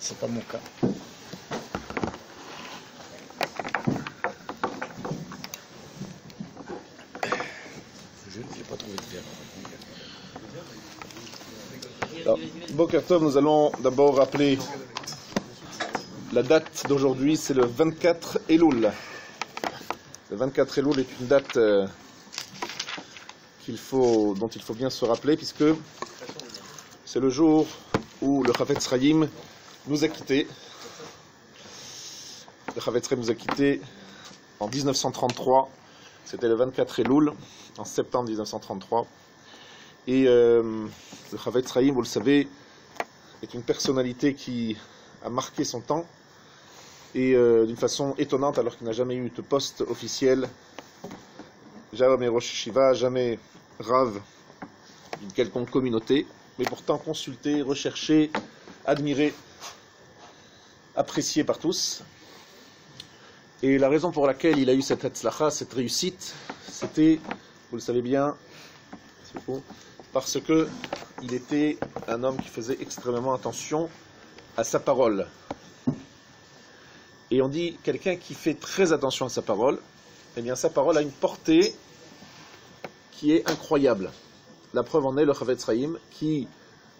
C'est pas mon cas. Je n'ai pas trouvé de verre. Alors, Boker Tov, nous allons d'abord rappeler la date d'aujourd'hui, c'est le 24 Elul. Le 24 Elul est une date dont il faut bien se rappeler, puisque c'est le jour où le Chavetz Chaim nous a quittés. Le Chavetz Chaim nous a quittés en 1933. C'était le 24 Elul, en septembre 1933. Et le Chavetz Chaim, vous le savez, est une personnalité qui a marqué son temps, et d'une façon étonnante, alors qu'il n'a jamais eu de poste officiel, jamais Rosh Yeshiva, jamais Rav d'une quelconque communauté, mais pourtant consulté, recherché, admiré, apprécié par tous. Et la raison pour laquelle il a eu cette hatzlacha, cette réussite, c'était, vous le savez bien, parce que il était un homme qui faisait extrêmement attention à sa parole. Et on dit, quelqu'un qui fait très attention à sa parole, eh bien sa parole a une portée qui est incroyable. La preuve en est le Chavetz Chaim, qui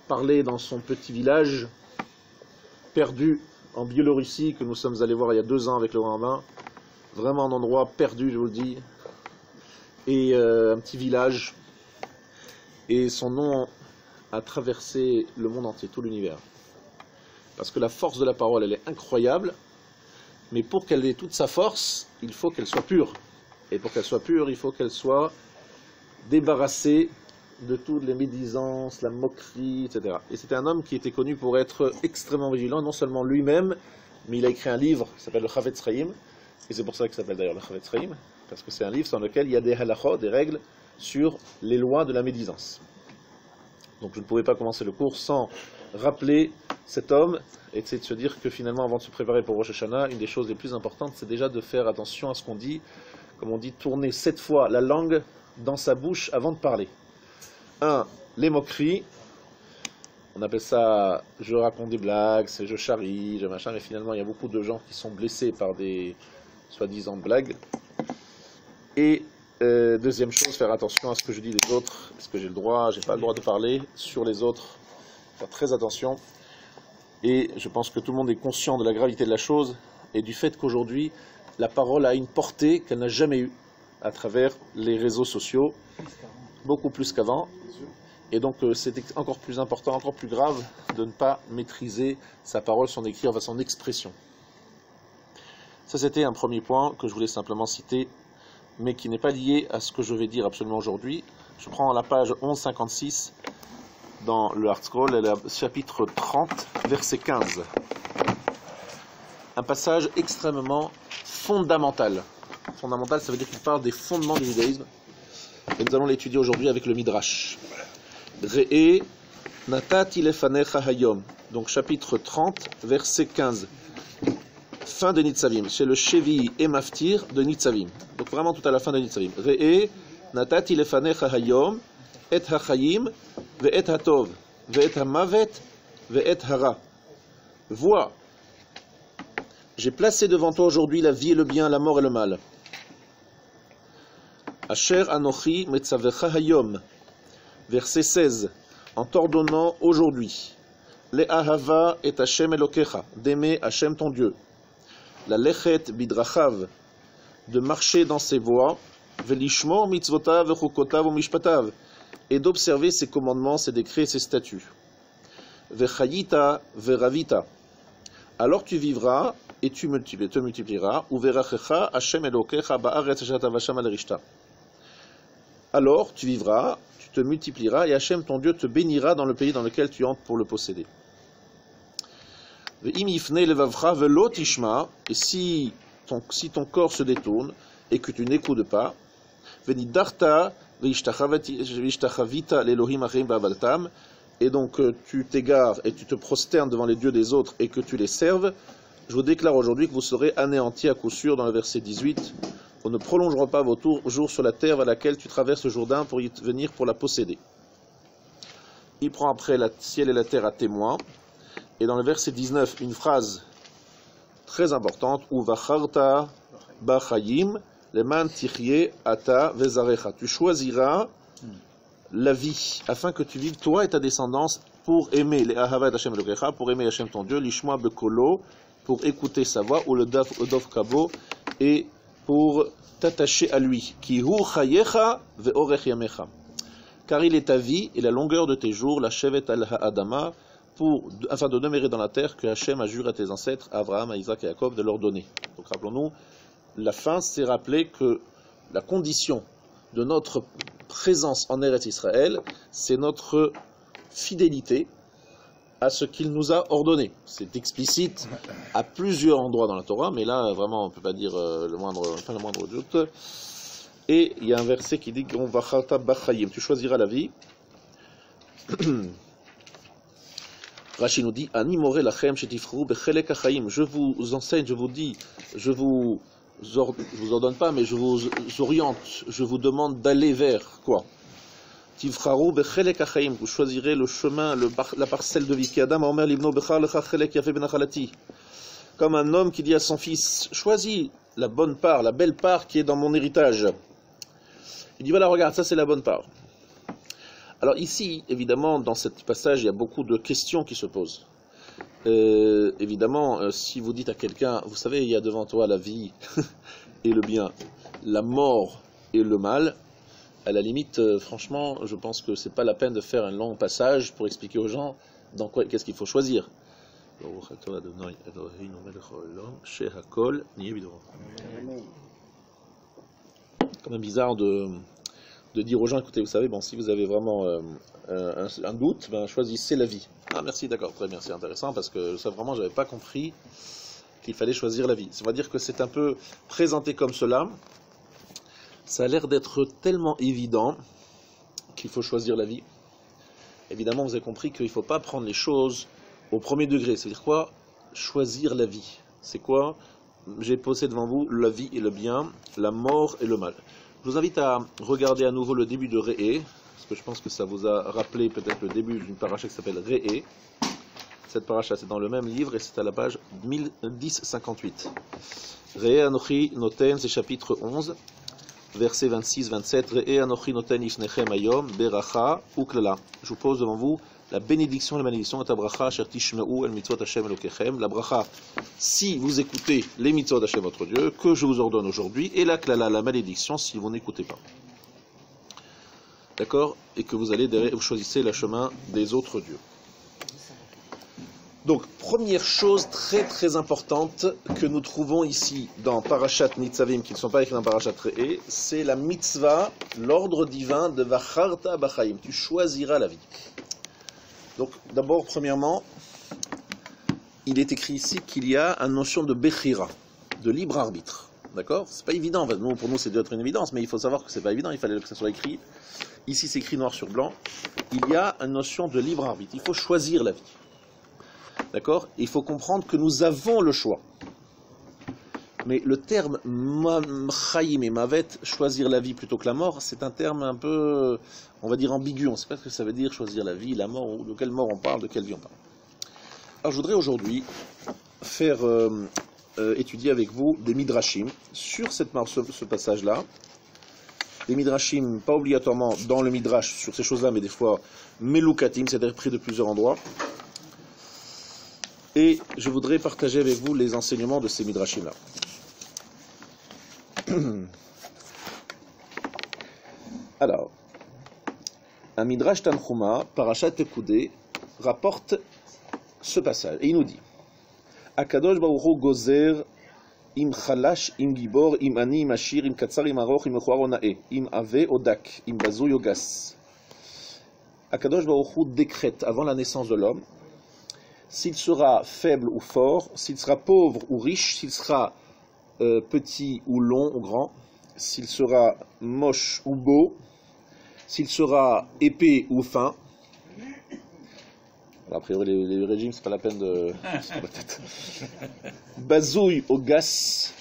parlait dans son petit village, perdu en Biélorussie, que nous sommes allés voir il y a 2 ans avec le Rambin, vraiment un endroit perdu, je vous le dis, et un petit village, et son nom a traversé le monde entier, tout l'univers. Parce que la force de la parole, elle est incroyable, mais pour qu'elle ait toute sa force, il faut qu'elle soit pure. Et pour qu'elle soit pure, il faut qu'elle soit débarrassée de toutes les médisances, la moquerie, etc. Et c'était un homme qui était connu pour être extrêmement vigilant, non seulement lui-même, mais il a écrit un livre qui s'appelle le Chavetz Chaim, et c'est pour ça qu'il s'appelle d'ailleurs le Chavetz Chaim, parce que c'est un livre dans lequel il y a des halachot, des règles sur les lois de la médisance. Donc je ne pouvais pas commencer le cours sans rappeler cet homme, et de se dire que finalement, avant de se préparer pour Rosh Hashanah, une des choses les plus importantes, c'est déjà de faire attention à ce qu'on dit, comme on dit, tourner 7 fois la langue dans sa bouche avant de parler. 1. Les moqueries, on appelle ça, je raconte des blagues, je charrie, je machin, mais finalement, il y a beaucoup de gens qui sont blessés par des soi-disant blagues. Et deuxième chose, faire attention à ce que je dis des autres, est-ce que j'ai le droit, j'ai pas le droit de parler sur les autres, faire très attention. Et je pense que tout le monde est conscient de la gravité de la chose et du fait qu'aujourd'hui, la parole a une portée qu'elle n'a jamais eue à travers les réseaux sociaux, beaucoup plus qu'avant. Et donc c'est encore plus important, encore plus grave de ne pas maîtriser sa parole, son écrit, enfin son expression. Ça, c'était un premier point que je voulais simplement citer, mais qui n'est pas lié à ce que je vais dire absolument aujourd'hui. Je prends la page 1156 dans le Hard-Scroll, chapitre 30, verset 15. Un passage extrêmement fondamental. Fondamental, ça veut dire qu'il parle des fondements du judaïsme. Et nous allons l'étudier aujourd'hui avec le Midrash. Re'e natati lefanecha hayom. Donc chapitre 30, verset 15. Fin de Nitzavim. C'est le Shevi et Maftir de Nitzavim. Donc vraiment tout à la fin de Nitzavim. Re'e natati lefanecha hayom et hachayim ve'et hatov ve'et hamavet ve'et hara. Vois, j'ai placé devant toi aujourd'hui la vie et le bien, la mort et le mal. Asher anochi metzavecha hayom. Verset 16. En t'ordonnant aujourd'hui, le ahava et Hashem elokecha, d'aimer Hashem ton Dieu. La lechet bidrachav, de marcher dans ses voies, velishmor mitzvotav vechukotav umishpatav, et d'observer ses commandements, ses décrets, ses statuts. Vechayita veravita, alors tu vivras et tu te multiplieras. Uverachecha Hashem elokecha ba'aretz asher tavasham al rishta. Alors tu vivras, tu te multiplieras, et Hashem ton Dieu te bénira dans le pays dans lequel tu entres pour le posséder. Et si ton corps se détourne et que tu n'écoutes pas, et donc tu t'égares et tu te prosternes devant les dieux des autres et que tu les serves, je vous déclare aujourd'hui que vous serez anéantis à coup sûr, dans le verset 18. On ne prolongera pas vos jours sur la terre à laquelle tu traverses le Jourdain pour y venir pour la posséder. Il prend après le ciel et la terre à témoin, Et dans le verset 19, une phrase très importante, ou vacharta bachayim leman tichye ata vezarecha. Tu choisiras la vie afin que tu vives toi et ta descendance pour aimer les ahavat Hashem Elokecha, pour aimer Hashem ton Dieu, l'ishma bekolo, pour écouter sa voix, ou le dov kabo, et pour t'attacher à lui. Ki hu chayecha ve'orech yamecha. Car il est ta vie et la longueur de tes jours, la shevet al ha'adama, afin de demeurer dans la terre que Hachem a juré à tes ancêtres, Abraham, Isaac et Jacob, de leur donner. Donc rappelons-nous, la fin, c'est rappeler que la condition de notre présence en Eretz Israël, c'est notre fidélité à ce qu'il nous a ordonné. C'est explicite à plusieurs endroits dans la Torah, mais là, vraiment, on ne peut pas dire pas le moindre doute. Et il y a un verset qui dit qu'on va tu choisiras la vie. Rashi nous dit Ani more lachem shetifru bechelek hachaim. Je vous enseigne, je vous dis, je vous ordonne pas, mais je vous oriente, je vous demande d'aller vers quoi? Tifraru bechelek hachaim. Vous choisirez le chemin, la parcelle de vie. Ki adam omer libno bechar lecha chelek yafe benachalati. Comme un homme qui dit à son fils, choisis la bonne part, la belle part qui est dans mon héritage. Il dit voilà, regarde, ça c'est la bonne part. Alors ici, évidemment, dans ce passage, il y a beaucoup de questions qui se posent. Évidemment, si vous dites à quelqu'un, vous savez, il y a devant toi la vie et le bien, la mort et le mal, à la limite, franchement, je pense que c'est pas la peine de faire un long passage pour expliquer aux gens dans quoi, qu'est-ce qu'il faut choisir. Quand même bizarre de dire aux gens, écoutez, vous savez, bon, si vous avez vraiment un doute, ben, choisissez la vie. Ah, merci, d'accord, très bien, c'est intéressant, parce que ça, vraiment, j'avais pas compris qu'il fallait choisir la vie. Ça veut dire que c'est un peu présenté comme cela. Ça a l'air d'être tellement évident qu'il faut choisir la vie. Évidemment, vous avez compris qu'il ne faut pas prendre les choses au premier degré. C'est-à-dire quoi? Choisir la vie. C'est quoi? J'ai posé devant vous la vie et le bien, la mort et le mal. Je vous invite à regarder à nouveau le début de Re'e, parce que je pense que ça vous a rappelé peut-être le début d'une paracha qui s'appelle Re'e. Cette paracha, c'est dans le même livre et c'est à la page 1058. Re'e Anochi Noten, c'est chapitre 11, verset 26-27. Re'e Anochi Noten Ifnechem Ayom, Beracha Uklala. Je vous pose devant vous la bénédiction et la malédiction, et bracha asher tishme'u el mitzvot Hashem Elokechem, la bracha, si vous écoutez les mitzvot d'Hashem votre Dieu, que je vous ordonne aujourd'hui, et la klala, la malédiction, si vous n'écoutez pas. D'accord? Et que vous choisissez le chemin des autres dieux. Donc, première chose très très importante que nous trouvons ici dans Parashat Nitzavim, qui ne sont pas écrits dans Parashat Re'e, c'est la mitzvah, l'ordre divin de Vacharta Bachayim. Tu choisiras la vie. Donc, d'abord, premièrement, il est écrit ici qu'il y a une notion de Bechira, de libre arbitre. D'accord? C'est pas évident. Enfin, pour nous, c'est d'être une évidence, mais il faut savoir que c'est pas évident. Il fallait que ça soit écrit. Ici, c'est écrit noir sur blanc. Il y a une notion de libre arbitre. Il faut choisir la vie. D'accord? Il faut comprendre que nous avons le choix. Mais le terme Chaim et Mavet, choisir la vie plutôt que la mort, c'est un terme un peu, on va dire, ambigu. On ne sait pas ce que ça veut dire, choisir la vie, la mort, ou de quelle mort on parle, de quelle vie on parle. Alors je voudrais aujourd'hui faire étudier avec vous des midrashim sur ce passage-là. Des midrashim, pas obligatoirement dans le midrash sur ces choses-là, mais des fois melukatim, c'est-à-dire pris de plusieurs endroits. Et je voudrais partager avec vous les enseignements de ces midrashim-là. Alors, un midrash Tanchuma, Parashat Ekudé, rapporte ce passage. Et il nous dit Akadosh Baruch Hu gozer im chalash, im gibor, im ani, im ashir, im katsar, im aroch, im mechuar onae, im ave odak, im bazou yogas. Akadosh Baruch Hu décrète avant la naissance de l'homme s'il sera faible ou fort, s'il sera pauvre ou riche, s'il sera petit ou long ou grand, s'il sera moche ou beau, s'il sera épais ou fin. Alors, a priori, les régimes, c'est pas la peine de... Bazouille au gas.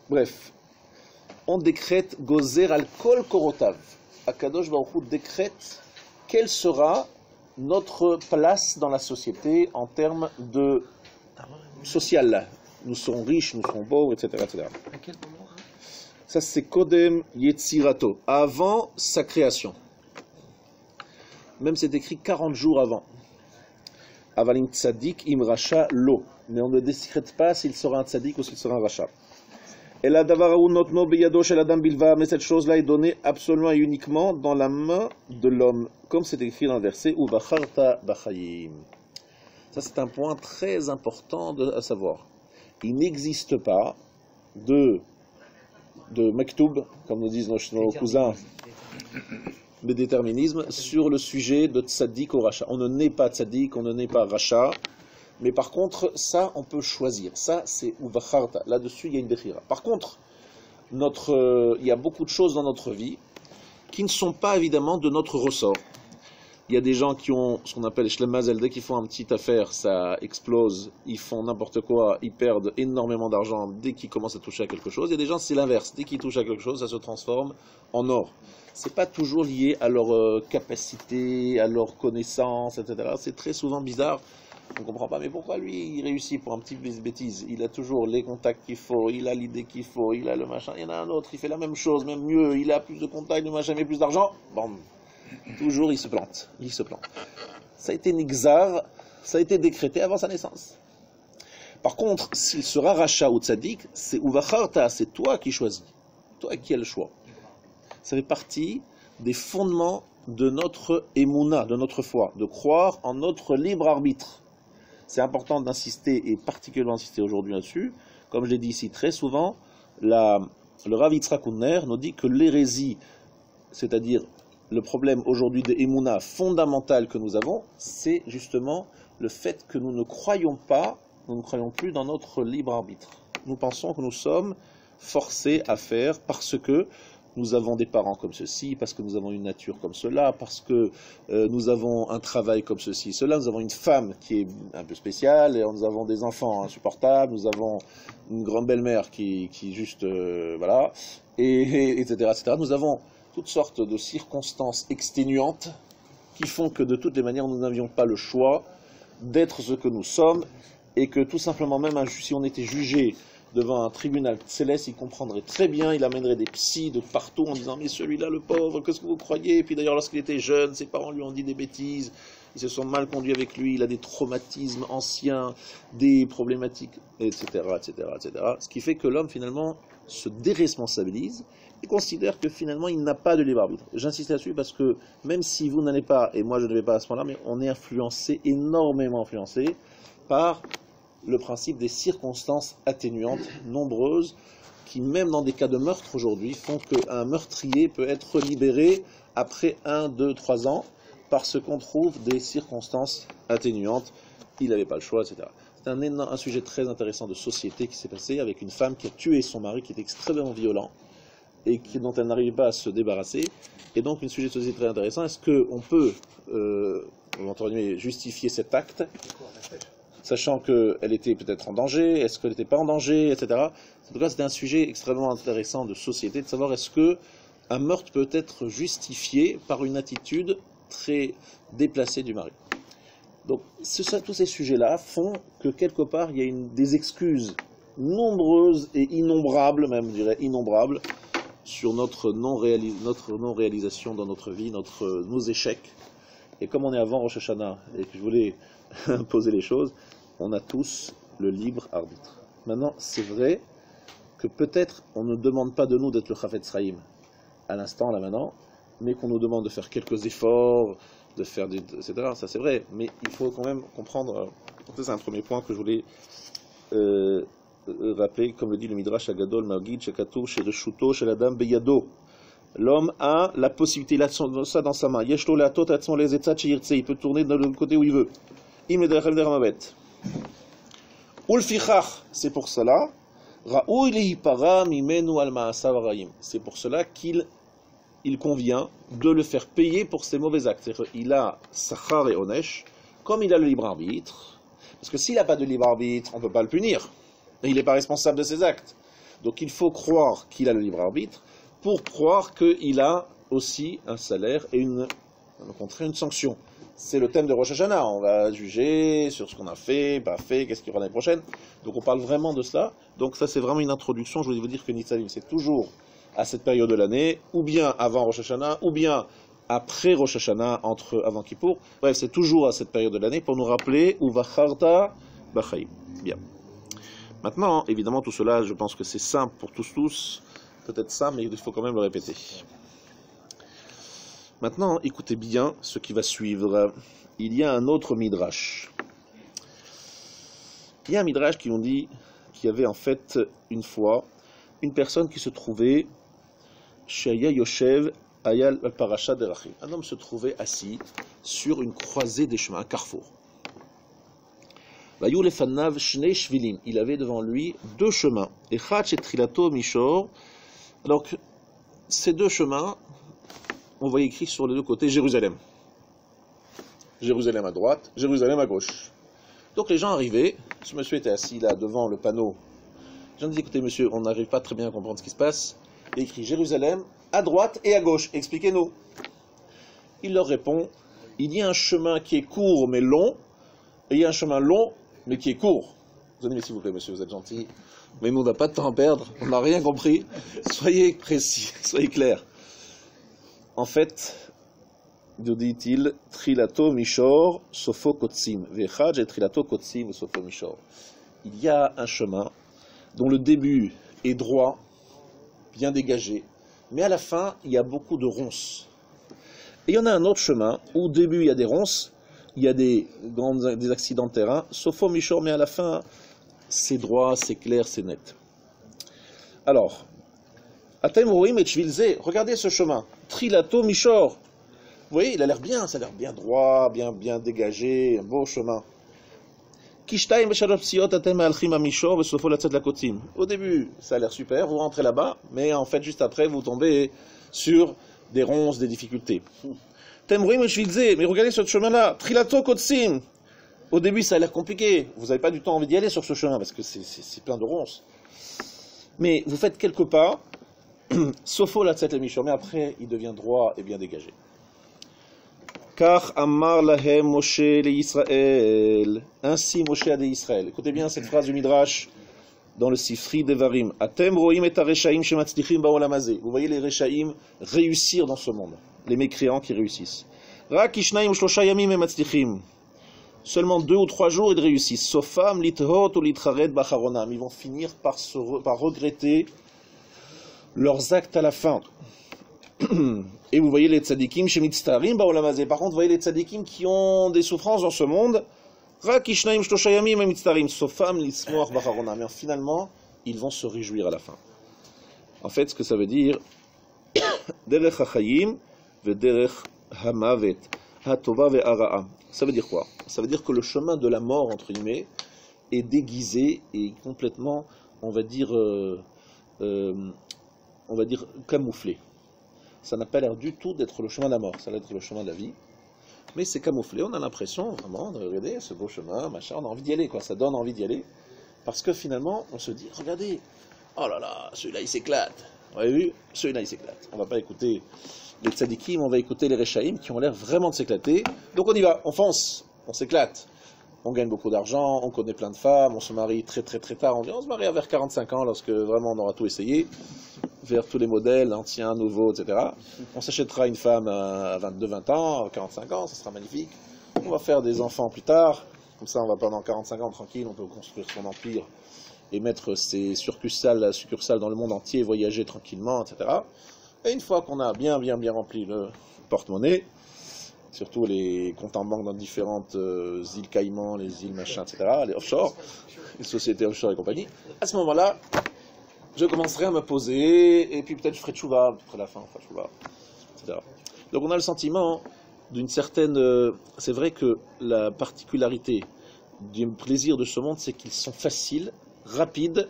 Bref, on décrète gozer al kol korotav. Akadosh Baruch Hu décrète quelle sera notre place dans la société en termes de social. Nous serons riches, nous serons pauvres, etc. etc. À quel moment? Ça, c'est Kodem Yetzirato, avant sa création. Même c'est écrit 40 jours avant. Avalim Tzadik im Racha lo. Mais on ne décrète pas s'il sera un Tzadik ou s'il sera un Racha. Et la Davaraou Notno Beyado Shel Adam Bilva. Mais cette chose-là est donnée absolument et uniquement dans la main de l'homme. Comme c'est écrit dans le verset ou Bacharta Bachayim. Ça, c'est un point très important à savoir. Il n'existe pas de Mektoub, comme nous disent nos cousins, de déterminisme sur le sujet de tzaddik ou racha. On ne naît pas tzaddik, on ne naît pas racha, mais par contre, ça, on peut choisir. Ça, c'est uvacharta. Là-dessus, il y a une bechira. Par contre, il y a beaucoup de choses dans notre vie qui ne sont pas évidemment de notre ressort. Il y a des gens qui ont ce qu'on appelle Shlemazel, dès qu'ils font une petite affaire, ça explose, ils font n'importe quoi, ils perdent énormément d'argent dès qu'ils commencent à toucher à quelque chose. Il y a des gens, c'est l'inverse, dès qu'ils touchent à quelque chose, ça se transforme en or. C'est pas toujours lié à leur capacité, à leur connaissance, etc. C'est très souvent bizarre, on ne comprend pas, mais pourquoi lui, il réussit pour un petit bêtise? Il a toujours les contacts qu'il faut, il a l'idée qu'il faut, il a le machin, il y en a un autre, il fait la même chose, même mieux, il a plus de contacts, il n'a jamais plus d'argent, bon. Toujours, il se plante. Ça a été nixar, ça a été décrété avant sa naissance. Par contre, s'il sera racha ou tzaddik, c'est uvacharta, c'est toi qui choisis. Toi qui as le choix. Ça fait partie des fondements de notre émouna, de notre foi, de croire en notre libre arbitre. C'est important d'insister, et particulièrement insister aujourd'hui là-dessus. Comme je l'ai dit ici très souvent, le Rav Yitzhak Kounner nous dit que l'hérésie, c'est-à-dire le problème aujourd'hui de Emouna fondamental que nous avons, c'est justement le fait que nous ne croyons plus dans notre libre arbitre. Nous pensons que nous sommes forcés à faire parce que nous avons des parents comme ceci, parce que nous avons une nature comme cela, parce que nous avons un travail comme ceci, cela, nous avons une femme qui est un peu spéciale, et nous avons des enfants insupportables, nous avons une grande belle-mère qui juste, voilà, etc., etc. Nous avons toutes sortes de circonstances exténuantes qui font que de toutes les manières nous n'avions pas le choix d'être ce que nous sommes et que tout simplement même si on était jugé devant un tribunal céleste, il comprendrait très bien, il amènerait des psys de partout en disant mais celui-là le pauvre, qu'est-ce que vous croyez? Et puis d'ailleurs lorsqu'il était jeune, ses parents lui ont dit des bêtises, ils se sont mal conduits avec lui, il a des traumatismes anciens, des problématiques, etc., etc., etc. Ce qui fait que l'homme finalement se déresponsabilise et considère que finalement il n'a pas de libre arbitre. J'insiste là-dessus parce que même si vous n'allez pas, et moi je ne vais pas à ce point-là, mais on est influencé, énormément influencé par le principe des circonstances atténuantes nombreuses qui, même dans des cas de meurtre aujourd'hui, font qu'un meurtrier peut être libéré après 1, 2, 3 ans parce qu'on trouve des circonstances atténuantes, il n'avait pas le choix, etc. C'est un sujet très intéressant de société qui s'est passé avec une femme qui a tué son mari, qui était extrêmement violent, et dont elle n'arrivait pas à se débarrasser. Et donc, un sujet de société très intéressant. Est-ce qu'on peut justifier cet acte, sachant qu'elle était peut-être en danger, est-ce qu'elle n'était pas en danger, etc. En tout cas, c'était un sujet extrêmement intéressant de société, de savoir est-ce qu'un meurtre peut être justifié par une attitude très déplacée du mari. Donc, tous ces sujets-là font que quelque part, il y a des excuses nombreuses et innombrables, même je dirais innombrables, sur notre non-réalisation dans notre vie, nos échecs. Et comme on est avant Rosh Hashanah et que je voulais poser les choses, on a tous le libre arbitre. Maintenant, c'est vrai que peut-être on ne demande pas de nous d'être le Chafetz Chaim à l'instant, là maintenant, mais qu'on nous demande de faire quelques efforts, de faire etc. Ça c'est vrai, mais il faut quand même comprendre. Ça c'est un premier point que je voulais rappeler, comme le dit le Midrash Agadol, Magid, Shekatou, Shereshuto, Sheladam, Beyado. L'homme a la possibilité, il a ça dans sa main. Yeshlo leatot atzmo les etzat sheyirtze, il peut tourner de le côté où il veut. Im ederachel deramavet. Ulfichach, c'est pour cela. Raoui lehipara mimenu al ma'asav harayim. C'est pour cela qu'il convient de le faire payer pour ses mauvais actes. Il a sachar et onesh, comme il a le libre arbitre. Parce que s'il n'a pas de libre arbitre, on ne peut pas le punir. Et il n'est pas responsable de ses actes. Donc il faut croire qu'il a le libre arbitre pour croire qu'il a aussi un salaire et une au contraire une sanction. C'est le thème de Rosh Hashanah, on va juger sur ce qu'on a fait, pas fait, qu'est-ce qu'il y aura l'année prochaine. Donc on parle vraiment de cela. Donc ça c'est vraiment une introduction, je voulais vous dire que Nitzavim c'est toujours à cette période de l'année, ou bien avant Rosh Hashanah, ou bien après Rosh Hashanah, avant Kippour. Bref, c'est toujours à cette période de l'année pour nous rappeler Uvacharta B'chaim. Bien. Maintenant, évidemment, tout cela, je pense que c'est simple pour tous, peut-être simple, mais il faut quand même le répéter. Maintenant, écoutez bien ce qui va suivre. Il y a un autre midrash. Il y a un midrash qui nous dit qu'il y avait en fait une fois une personne qui se trouvait chez Aya Yoshev Ayal al-Parasha derachim. Un homme se trouvait assis sur une croisée des chemins, un carrefour. Il avait devant lui deux chemins. Echad et Trilato Mishor. Alors que ces deux chemins, on voit écrit sur les deux côtés Jérusalem. Jérusalem à droite, Jérusalem à gauche. Donc les gens arrivaient, ce monsieur était assis là devant le panneau. Les gens disaient, écoutez monsieur, on n'arrive pas très bien à comprendre ce qui se passe. Il écrit Jérusalem à droite et à gauche, expliquez-nous. Il leur répond, il y a un chemin qui est court mais long, et il y a un chemin long mais qui est court. Vous allez, s'il vous plaît monsieur, vous êtes gentil, mais nous on n'a pas de temps à perdre, on n'a rien compris. Soyez précis, soyez clairs. En fait, nous dit-il, Trilato Mishor, Sofo Kotsim, Vechaj et Trilato Kotsim, Sofo Mishor. Il y a un chemin dont le début est droit, bien dégagé, mais à la fin, il y a beaucoup de ronces. Et il y en a un autre chemin où au début, il y a des ronces, il y a des accidents de terrain, Sofo Mishor, mais à la fin, c'est droit, c'est clair, c'est net. Alors, Atem Roim et Shvilze, regardez ce chemin. Trilato Mishor. Vous voyez, il a l'air bien, ça a l'air bien droit, bien dégagé, un beau chemin. Au début, ça a l'air super, vous rentrez là-bas, mais en fait, juste après, vous tombez sur des ronces, des difficultés. Mais regardez ce chemin-là, Trilato Kotsim. Au début, ça a l'air compliqué, vous n'avez pas du tout envie d'y aller sur ce chemin, parce que c'est plein de ronces. Mais vous faites quelques pas, Sofo la tzet mishor, mais après il devient droit et bien dégagé. Car Amar lahem Moshe le Israël. Ainsi Moshe a dit Israël. Écoutez bien cette phrase du Midrash dans le Sifri Devarim. Atem roim et hareshaim shematzlichim ba'olam hazeh. Vous voyez les reshaim réussir dans ce monde, les mécréants qui réussissent. Rak ishnaim shlosha yamim ematzlichim. Seulement 2 ou 3 jours ils réussissent. Sofam lithot ou litchared bacharonam. Ils vont finir par regretter leurs actes à la fin. Et vous voyez les tzadikim chez Mitztarim, ba'olam hazeh. Par contre, vous voyez les tzadikim qui ont des souffrances dans ce monde. Rak ishnaim shlosha yamim emitztarim, sofam lismoach bacharonam. Mais finalement, ils vont se réjouir à la fin. En fait, ce que ça veut dire, derech hachayim ve derech hamavet, hatova ve hara'a. Ça veut dire quoi? Ça veut dire que le chemin de la mort, entre guillemets, est déguisé et complètement, on va dire camouflé. Ça n'a pas l'air du tout d'être le chemin de la mort, ça va être le chemin de la vie. Mais c'est camouflé, on a l'impression vraiment de regarder ce beau chemin, machin, on a envie d'y aller, quoi. Ça donne envie d'y aller. Parce que finalement, on se dit, regardez, oh là là, celui-là il s'éclate. Vous avez vu? Celui-là il s'éclate. On va pas écouter les tzadikim, on va écouter les reshaïm qui ont l'air vraiment de s'éclater. Donc on y va, on fonce, on s'éclate. On gagne beaucoup d'argent, on connaît plein de femmes, on se marie très tard. On se marie vers 45 ans lorsque vraiment on aura tout essayé, vers tous les modèles, anciens, nouveaux, etc. On s'achètera une femme à 22-20 ans, à 45 ans, ça sera magnifique. On va faire des enfants plus tard, comme ça on va pendant 45 ans tranquille, on peut construire son empire et mettre ses succursales dans le monde entier, voyager tranquillement, etc. Et une fois qu'on a bien rempli le porte-monnaie, surtout les comptes en banque dans différentes îles Caïmans, les îles machin, etc., les offshore, les sociétés offshore et compagnie, à ce moment-là, je commencerai à me poser, et puis peut-être je ferai tchouva, après la fin, on fera tchouva, etc. Donc on a le sentiment d'une certaine... c'est vrai que la particularité du plaisir de ce monde, c'est qu'ils sont faciles, rapides,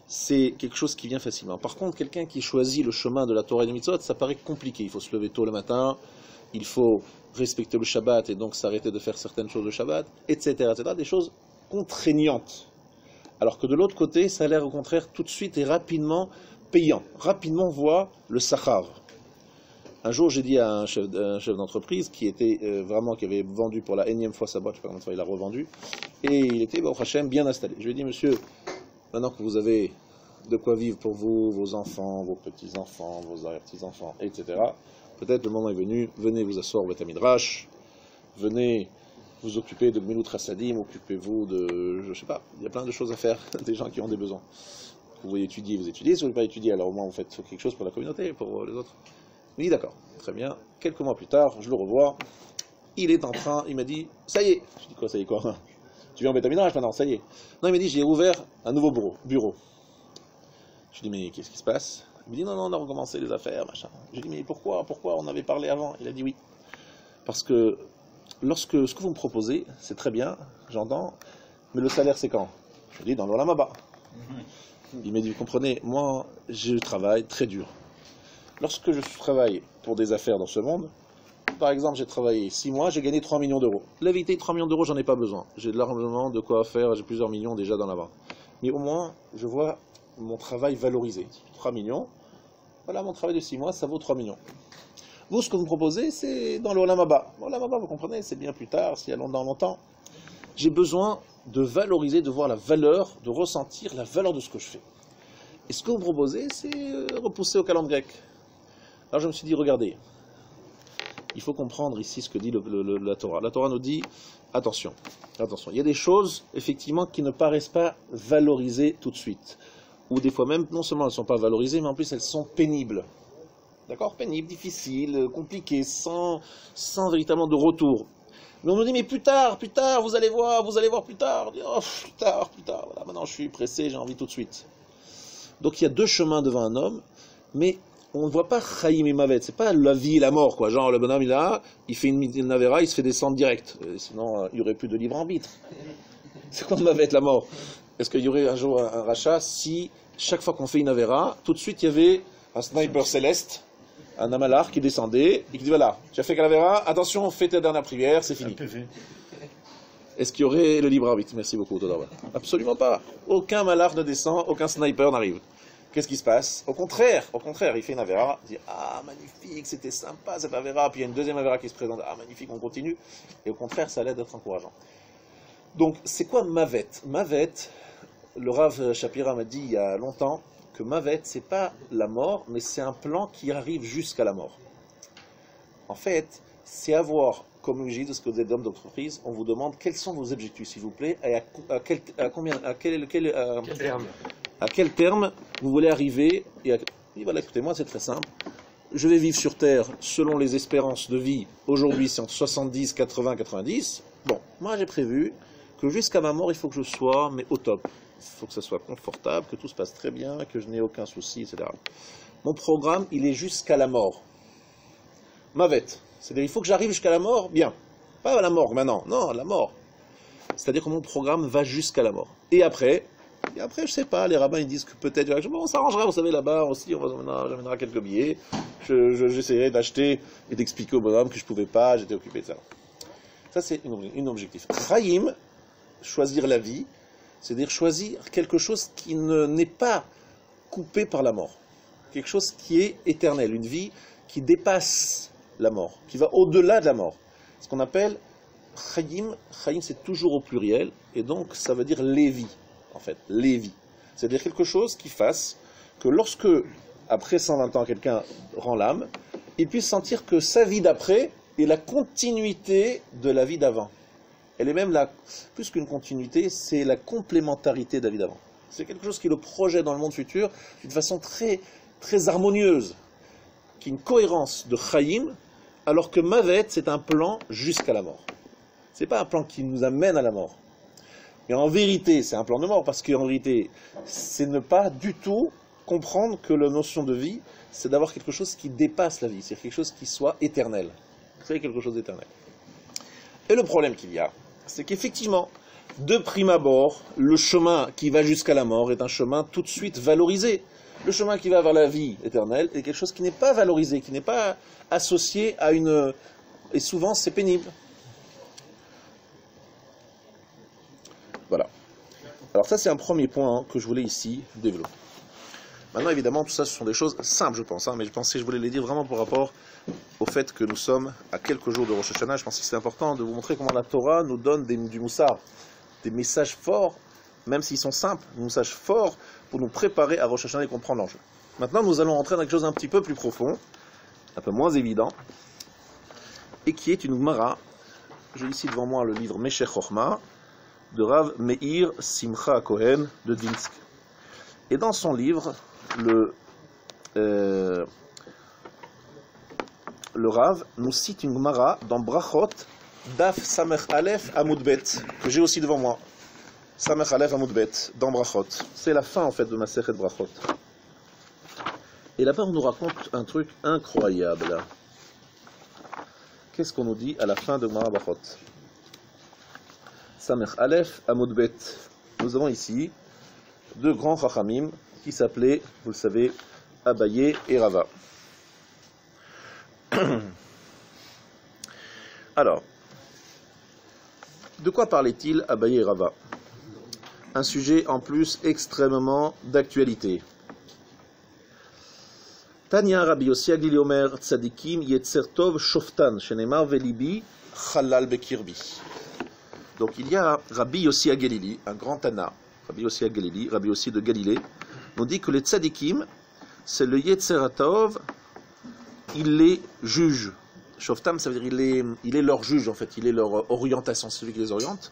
c'est quelque chose qui vient facilement. Par contre, quelqu'un qui choisit le chemin de la Torah et des mitzvot, ça paraît compliqué. Il faut se lever tôt le matin, il faut respecter le Shabbat et donc s'arrêter de faire certaines choses de Shabbat, etc., etc., des choses contraignantes. Alors que de l'autre côté, ça a l'air au contraire tout de suite et rapidement payant. Rapidement on voit le sachar. Un jour, j'ai dit à un chef d'entreprise qui était qui avait vendu pour la énième fois sa boîte, je sais pas comment il l'a revendu, et il était, au Hachem, bien installé. Je lui ai dit, monsieur, maintenant que vous avez de quoi vivre pour vous, vos enfants, vos petits-enfants, vos arrière-petits-enfants, etc., peut-être le moment est venu, venez vous asseoir au Beth Midrash, venez vous occuper de Gmilut Chassadim, occupez-vous de, je sais pas, il y a plein de choses à faire, des gens qui ont des besoins. Vous voulez étudier, vous étudiez, si vous ne voulez pas étudier, alors au moins vous faites quelque chose pour la communauté, pour les autres. Oui, d'accord, très bien. Quelques mois plus tard, je le revois, il est en train, il m'a dit, ça y est. Je dis quoi, ça y est quoi? Tu viens en Beth Midrash maintenant, ça y est. Non, il m'a dit, j'ai ouvert un nouveau bureau. Je lui dis, mais qu'est-ce qui se passe? Il me dit, non, on a recommencé les affaires, machin. Je lui dis, mais pourquoi on avait parlé avant? Il a dit oui. Parce que ce que vous me proposez, c'est très bien, j'entends, mais le salaire c'est quand? Je lui dis, dans l'Olam Haba. Il m'a dit, vous comprenez, moi, je travaille très dur. Lorsque je travaille pour des affaires dans ce monde, par exemple, j'ai travaillé 6 mois, j'ai gagné 3 millions d'euros. La vérité, 3 millions d'euros, j'en ai pas besoin. J'ai largement de quoi faire, j'ai plusieurs millions déjà dans la main. Mais au moins, je vois mon travail valorisé. 3 millions, voilà, mon travail de 6 mois, ça vaut 3 millions. Vous, ce que vous me proposez, c'est dans le Olam Haba. L'Olam Haba, vous comprenez, c'est bien plus tard, s'il y a longtemps. J'ai besoin de valoriser, de voir la valeur, de ressentir la valeur de ce que je fais. Et ce que vous me proposez, c'est repousser au calendrier grec. Alors je me suis dit, regardez, il faut comprendre ici ce que dit la Torah. La Torah nous dit, attention, il y a des choses, effectivement, qui ne paraissent pas valorisées tout de suite. Ou des fois même, non seulement elles ne sont pas valorisées, mais en plus elles sont pénibles. D'accord? Pénibles, difficiles, compliquées, sans véritablement de retour. Mais on nous dit, mais plus tard, vous allez voir plus tard. On dit, oh, plus tard. Voilà, maintenant je suis pressé, j'ai envie tout de suite. Donc il y a 2 chemins devant un homme, mais on ne voit pas Chaim et Mavet, c'est pas la vie et la mort, quoi. Genre le bonhomme il fait une Navera, il se fait descendre direct. Sinon il n'y aurait plus de libre arbitre. C'est quoi Mavet, la mort? Est-ce qu'il y aurait un jour un rachat si chaque fois qu'on fait une Avera, tout de suite il y avait un sniper céleste, un Amalar qui descendait et qui dit voilà, tu as fait Calavera, attention, fais ta dernière prière, c'est fini. Est-ce qu'il y aurait le libre arbitre? Merci beaucoup, Toda. Absolument pas. Aucun Malar ne descend, aucun sniper n'arrive. Qu'est-ce qui se passe? Au contraire, il fait une Avera, il dit ah magnifique, c'était sympa cette Avera, puis il y a une deuxième Avera qui se présente, ah magnifique, on continue. Et au contraire, ça a l'air d'être encourageant. Donc, c'est quoi Mavet? Mavet, le Rav Shapira m'a dit il y a longtemps que Mavet, c'est pas la mort, mais c'est un plan qui arrive jusqu'à la mort. En fait, c'est avoir, comme objet de ce que vous êtes d'homme d'entreprise, on vous demande quels sont vos objectifs, s'il vous plaît, et à quel terme vous voulez arriver. Et voilà, écoutez-moi, c'est très simple. Je vais vivre sur Terre selon les espérances de vie. Aujourd'hui, c'est entre 70, 80, 90. Bon, moi j'ai prévu que jusqu'à ma mort, il faut que je sois, mais au top. Il faut que ça soit confortable, que tout se passe très bien, que je n'ai aucun souci, etc. Mon programme, il est jusqu'à la mort. Mavet. C'est-à-dire, il faut que j'arrive jusqu'à la mort, bien. Pas à la mort maintenant, non, la mort. C'est-à-dire que mon programme va jusqu'à la mort. Et après, je sais pas, les rabbins ils disent que peut-être, bon, on s'arrangera, vous savez, là-bas aussi, j'amènera quelques billets, j'essaierai d'acheter et d'expliquer au bonhomme que je pouvais pas, j'étais occupé de ça. Ça, c'est une objectif. Chaim, choisir la vie, c'est-à-dire choisir quelque chose qui n'est pas coupé par la mort. Quelque chose qui est éternel, une vie qui dépasse la mort, qui va au-delà de la mort. Ce qu'on appelle Chaim, c'est toujours au pluriel, et donc ça veut dire les vies, en fait, les vies. C'est-à-dire quelque chose qui fasse que lorsque, après 120 ans, quelqu'un rend l'âme, il puisse sentir que sa vie d'après est la continuité de la vie d'avant. Elle est même plus qu'une continuité, c'est la complémentarité de la vie d'avant. C'est quelque chose qui le projette dans le monde futur d'une façon très, très harmonieuse, qui est une cohérence de Chaim, alors que Mavet, c'est un plan jusqu'à la mort. Ce n'est pas un plan qui nous amène à la mort. Mais en vérité, c'est un plan de mort, parce qu'en vérité, c'est ne pas du tout comprendre que la notion de vie, c'est d'avoir quelque chose qui dépasse la vie, c'est quelque chose qui soit éternel. C'est quelque chose d'éternel. Et le problème qu'il y a, c'est qu'effectivement, de prime abord, le chemin qui va jusqu'à la mort est un chemin tout de suite valorisé. Le chemin qui va vers la vie éternelle est quelque chose qui n'est pas valorisé, qui n'est pas associé à une... Et souvent, c'est pénible. Voilà. Alors ça, c'est un premier point que je voulais ici développer. Maintenant, évidemment, tout ça, ce sont des choses simples, je pense, mais je pensais que je voulais les dire vraiment par rapport au fait que nous sommes à quelques jours de Rosh Hashanah. Je pense que c'est important de vous montrer comment la Torah nous donne du moussar, des messages forts, même s'ils sont simples, des messages forts pour nous préparer à Rosh Hashanah et comprendre l'enjeu. Maintenant, nous allons entrer dans quelque chose un petit peu plus profond, un peu moins évident, et qui est une Gemara. J'ai ici devant moi le livre Meshech Chochma de Rav Meir Simcha Cohen de Dvinsk. Et dans son livre, le Rav nous cite une Gemara dans Brachot, Daf Samech Aleph Amud Bet, que j'ai aussi devant moi. Samech Aleph Amud Bet, dans Brachot. C'est la fin en fait de ma Masechet Brachot. Et là-bas on nous raconte un truc incroyable. Qu'est-ce qu'on nous dit à la fin de Gemara Brachot? Samech Aleph Amud Bet. Nous avons ici deux grands chachamim qui s'appelaient, vous le savez, Abaye et Rava. Alors, de quoi parlait-il Abaye et Rava? Un sujet en plus extrêmement d'actualité. Tanya Rabbi Yossi Aglili Omer Tzadikim Yetzer Tov Shoftan Shenemar Velibi Chalal Bekirbi. Donc il y a Rabbi Yossi Aglili, un grand Tana, Rabbi Yossi Aglili, Rabbi Yossi de Galilée, nous dit que les Tzadikim, c'est le Yetzer Tov, il les juge. Shoftam, ça veut dire il est leur juge en fait, il est leur orientation, c'est celui qui les oriente.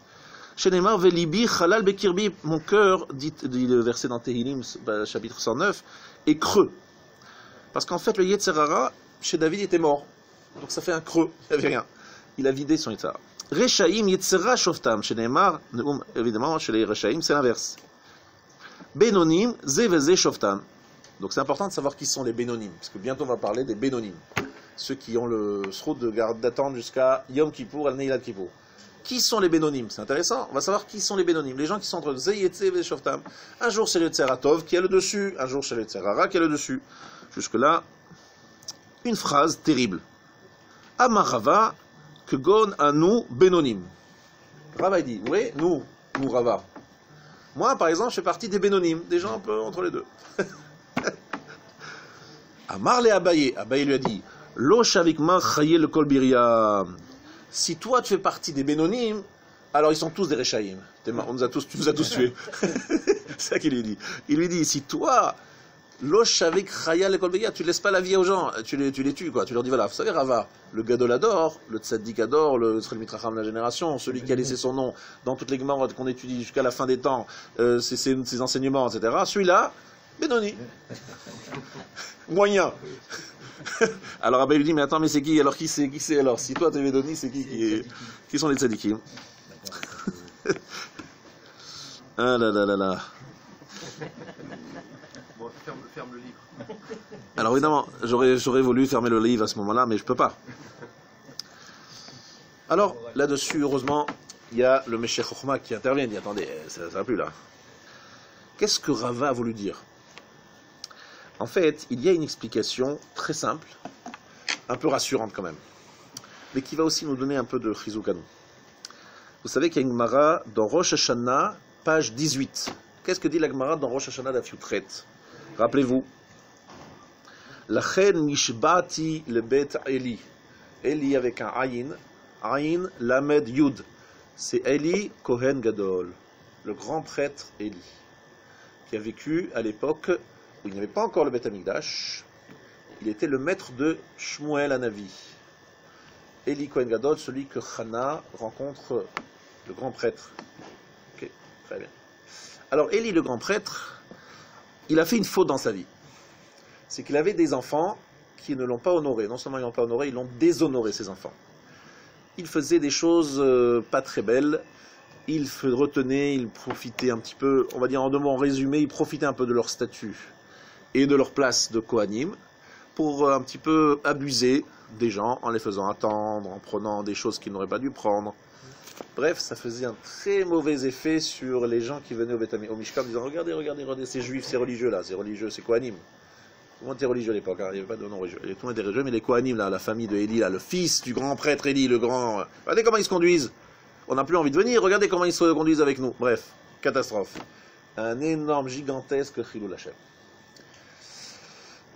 Shenemar Velibi Chalal Bekirbi, mon cœur, dit le verset dans Tehillim, chapitre 109, est creux. Parce qu'en fait, le Yetzer Hara, chez David, était mort. Donc ça fait un creux, il n'y avait rien. Il a vidé son Yetzer Hara. Rechaim Yetzera Shoftam, chez Neymar, évidemment, chez les Rechaim, c'est l'inverse. Benonim, Zeveze Shoftam. Donc c'est important de savoir qui sont les Benonim, parce que bientôt on va parler des Benonim. Ceux qui ont le srout de garde d'attente jusqu'à Yom Kippour, Al-Neilat Kippour. Qui sont les Benonim? C'est intéressant, on va savoir qui sont les Benonim. Les gens qui sont entre Zeyetze et Shoftam. Un jour c'est le Yetzer Hatov qui est le dessus, un jour c'est le Yetzer Hara qui est le dessus. Jusque-là, une phrase terrible. Amarava, que gon à nous Benonim. Rava dit, oui, nous Rava. Moi, par exemple, je fais partie des Benonim, des gens un peu entre les deux. Amar le Abaye, Abaye lui a dit, Lo shavikma chaye le kolbiria. Si toi tu fais partie des Benonim, alors ils sont tous des Rechaïm. Tu nous as tous tués. C'est ça qu'il lui dit. Il lui dit, si toi, Losh avec Chaya l'école Béga, tu ne laisses pas la vie aux gens, tu les tues, quoi. Tu leur dis, voilà, vous savez, Rava, le Gadol adore, le Tzaddik adore, le Tzrel Mitracham de la génération, celui qui a laissé son nom dans toutes les Gemarot qu'on étudie jusqu'à la fin des temps, ses enseignements, etc. Celui-là, Benoni. Moyen. Alors Rabbi lui dit, mais attends, mais c'est qui? Alors qui c'est alors? Si toi tu es Benoni, c'est qui sont les Tzaddikim? Ah là là là là. Bon, ferme le livre. Alors évidemment, j'aurais voulu fermer le livre à ce moment-là, mais je peux pas. Alors, là-dessus, heureusement, il y a le Meshech Chochma qui intervient. Il dit, attendez, ça va plus là. Qu'est-ce que Rava a voulu dire? En fait, il y a une explication très simple, un peu rassurante quand même, mais qui va aussi nous donner un peu de chizuk à nous. Vous savez qu'il y a une Gemara dans Rosh Hashanah, page 18. Qu'est-ce que dit la Gemara dans Rosh Hashanah Daf Yutret? Rappelez-vous. Lachen nishbati le bet Eli. Eli avec un ayin lamed yud. C'est Eli Kohen Gadol, le grand prêtre Eli, qui a vécu à l'époque où il n'y avait pas encore le Bet Amikdash. Il était le maître de Shmuel Hanavi. Eli Kohen Gadol, celui que Chana rencontre, le grand prêtre. Ok, très bien. Alors Eli, le grand prêtre, il a fait une faute dans sa vie. C'est qu'il avait des enfants qui ne l'ont pas honoré. Non seulement ils ne l'ont pas honoré, ils l'ont déshonoré, ces enfants. Il faisait des choses pas très belles. Il retenait, il profitait un petit peu, on va dire en deux mots, en résumé, il profitait un peu de leur statut et de leur place de Kohanim pour un petit peu abuser des gens en les faisant attendre, en prenant des choses qu'ils n'auraient pas dû prendre. Bref, ça faisait un très mauvais effet sur les gens qui venaient au Mishkan en disant regardez, ces juifs, ces religieux là, c'est Kohanim. Tout le monde était religieux à l'époque, hein. Il n'y avait pas de non-religieux. Tout le monde était religieux, mais les Kohanim, là, la famille de Eli, là, le fils du grand prêtre Eli, le grand... Regardez comment ils se conduisent. On n'a plus envie de venir, regardez comment ils se conduisent avec nous. Bref, catastrophe. Un énorme, gigantesque Chilul Hashem.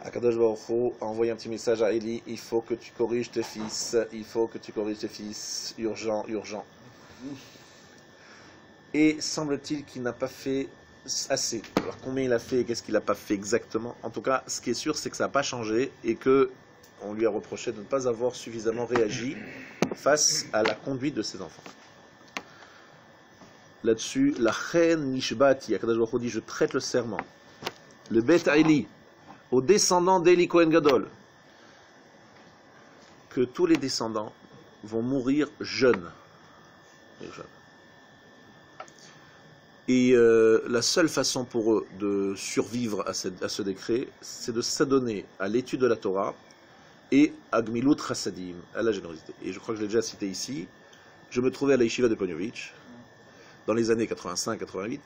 Akadosh Baruch Hu a envoyé un petit message à Eli, il faut que tu corriges tes fils, il faut que tu corriges tes fils, urgent, urgent. Et semble-t-il qu'il n'a pas fait assez. Alors combien il a fait et qu'est-ce qu'il n'a pas fait exactement? En tout cas, ce qui est sûr, c'est que ça n'a pas changé et que on lui a reproché de ne pas avoir suffisamment réagi face à la conduite de ses enfants. Là-dessus, la reine Nishbati, Akadosh Baruch Hu dit, je prête le serment, le Bet Eli, aux descendants d'Eli Kohen Gadol, que tous les descendants vont mourir jeunes. Et la seule façon pour eux de survivre à ce décret, c'est de s'adonner à l'étude de la Torah et à Gmilut Chassadim, à la générosité. Et je crois que je l'ai déjà cité ici. Je me trouvais à la yeshiva de Ponyovitch dans les années 85-88,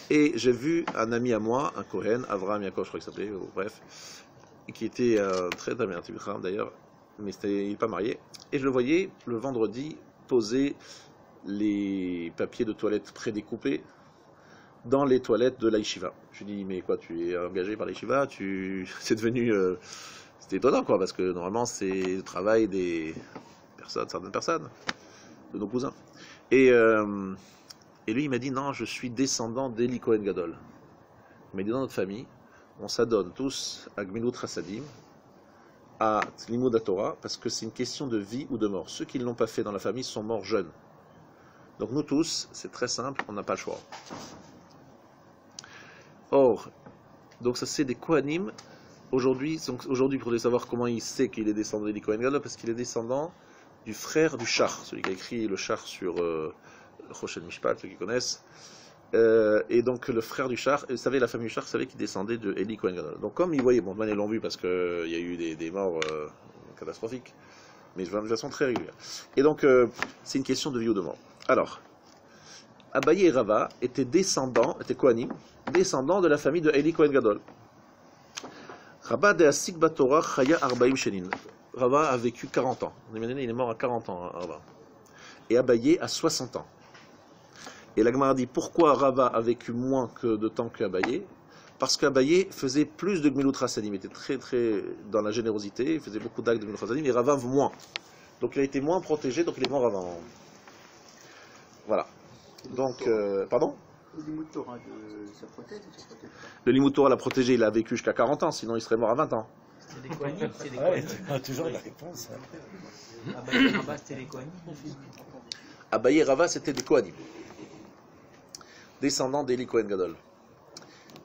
et j'ai vu un ami à moi, un Kohen, Avraham Yaakov, je crois qu'il s'appelait, bref, qui était très bien d'ailleurs, mais il n'est pas marié, et je le voyais le vendredi poser les papiers de toilette prédécoupés dans les toilettes de la yeshiva. Je lui dis, mais quoi, tu es engagé par la yeshiva, c'est devenu... C'était étonnant, quoi, parce que normalement c'est le travail des personnes, certaines personnes, de nos cousins. Et lui, il m'a dit, non, je suis descendant d'Eli Kohen Gadol. Il m'a dit, dans notre famille, on s'adonne tous à Gmilut Chassadim, à Limud Torah, parce que c'est une question de vie ou de mort. Ceux qui ne l'ont pas fait dans la famille sont morts jeunes. Donc nous tous, c'est très simple, on n'a pas le choix. Or, donc ça c'est des Kohanim. Aujourd'hui, vous voulez savoir comment il sait qu'il est descendant d'Eli Kohen Gadol, parce qu'il est descendant du frère du Char, celui qui a écrit le Char sur... Choshen Mishpat, ceux qui connaissent, et donc le frère du Char, vous savez, la famille du Char savait qu'il descendait de Eli Kohen Gadol. Donc comme ils voyaient, bon, ils l'ont vu parce qu'il y a eu des morts catastrophiques, mais de façon très régulière. Et donc c'est une question de vie ou de mort. Alors, Abaye et Rava étaient Kohanim, descendants de la famille de Eli Kohen Gadol. Rava de Asik Batorah Chaya Arbaim Shenin. Rava a vécu 40 ans. Il est mort à 40 ans, Rava. Et Abaye à 60 ans. Et la Gemara dit, pourquoi Rava a vécu moins de temps qu'Abaye? Parce qu'Abaye faisait plus de Gmilut Chassadim, il était très très dans la générosité, il faisait beaucoup d'actes de Gmilut Chassadim, et Rava moins. Donc il a été moins protégé, donc il est mort avant. Voilà. Donc, pardon? Le Limud Torah, ça protège. Le Limud Torah l'a protégé, il a vécu jusqu'à 40 ans, sinon il serait mort à 20 ans. C'est des Kohanim, c'est des Ouais, Kohanim. toujours la réponse. Abaye Rava, c'était des Kohanim. Abaye et Rava, c'était des Kohanim, descendants d'Eli Kohen Gadol.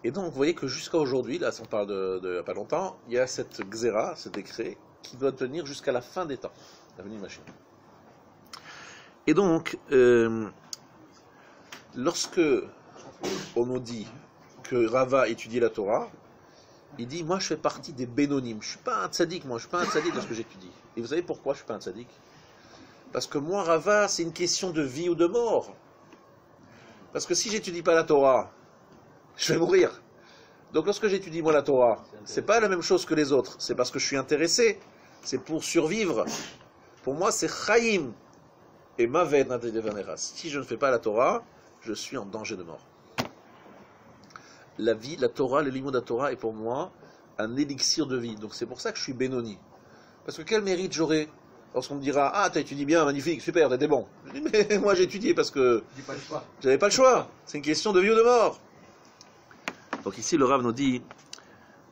Et donc, vous voyez que jusqu'à aujourd'hui, là, si on parle de il n'y a pas longtemps, il y a cette Xéra, ce décret, qui doit tenir jusqu'à la fin des temps, la venue de Mashiach. Et donc, lorsque on nous dit que Rava étudie la Torah, il dit, moi je fais partie des Bénonim, je ne suis pas un tzaddik, moi je ne suis pas un tzaddik de ce que j'étudie. Et vous savez pourquoi je ne suis pas un tzaddik? Parce que moi, Rava, c'est une question de vie ou de mort. Parce que si j'étudie pas la Torah, je vais mourir. Donc lorsque j'étudie moi la Torah, c'est pas la même chose que les autres. C'est parce que je suis intéressé. C'est pour survivre. Pour moi, c'est Chaim. Et Maved Nadevanera. Si je ne fais pas la Torah, je suis en danger de mort. La vie, la Torah, le limud de la Torah est pour moi un élixir de vie. Donc c'est pour ça que je suis Benoni. Parce que quel mérite j'aurai lorsqu'on me dira, ah, t'as étudié bien, magnifique, super, t'étais bon. Je dis, mais moi j'ai étudié parce que j'avais pas le choix. C'est une question de vie ou de mort. Donc ici, le Rav nous dit,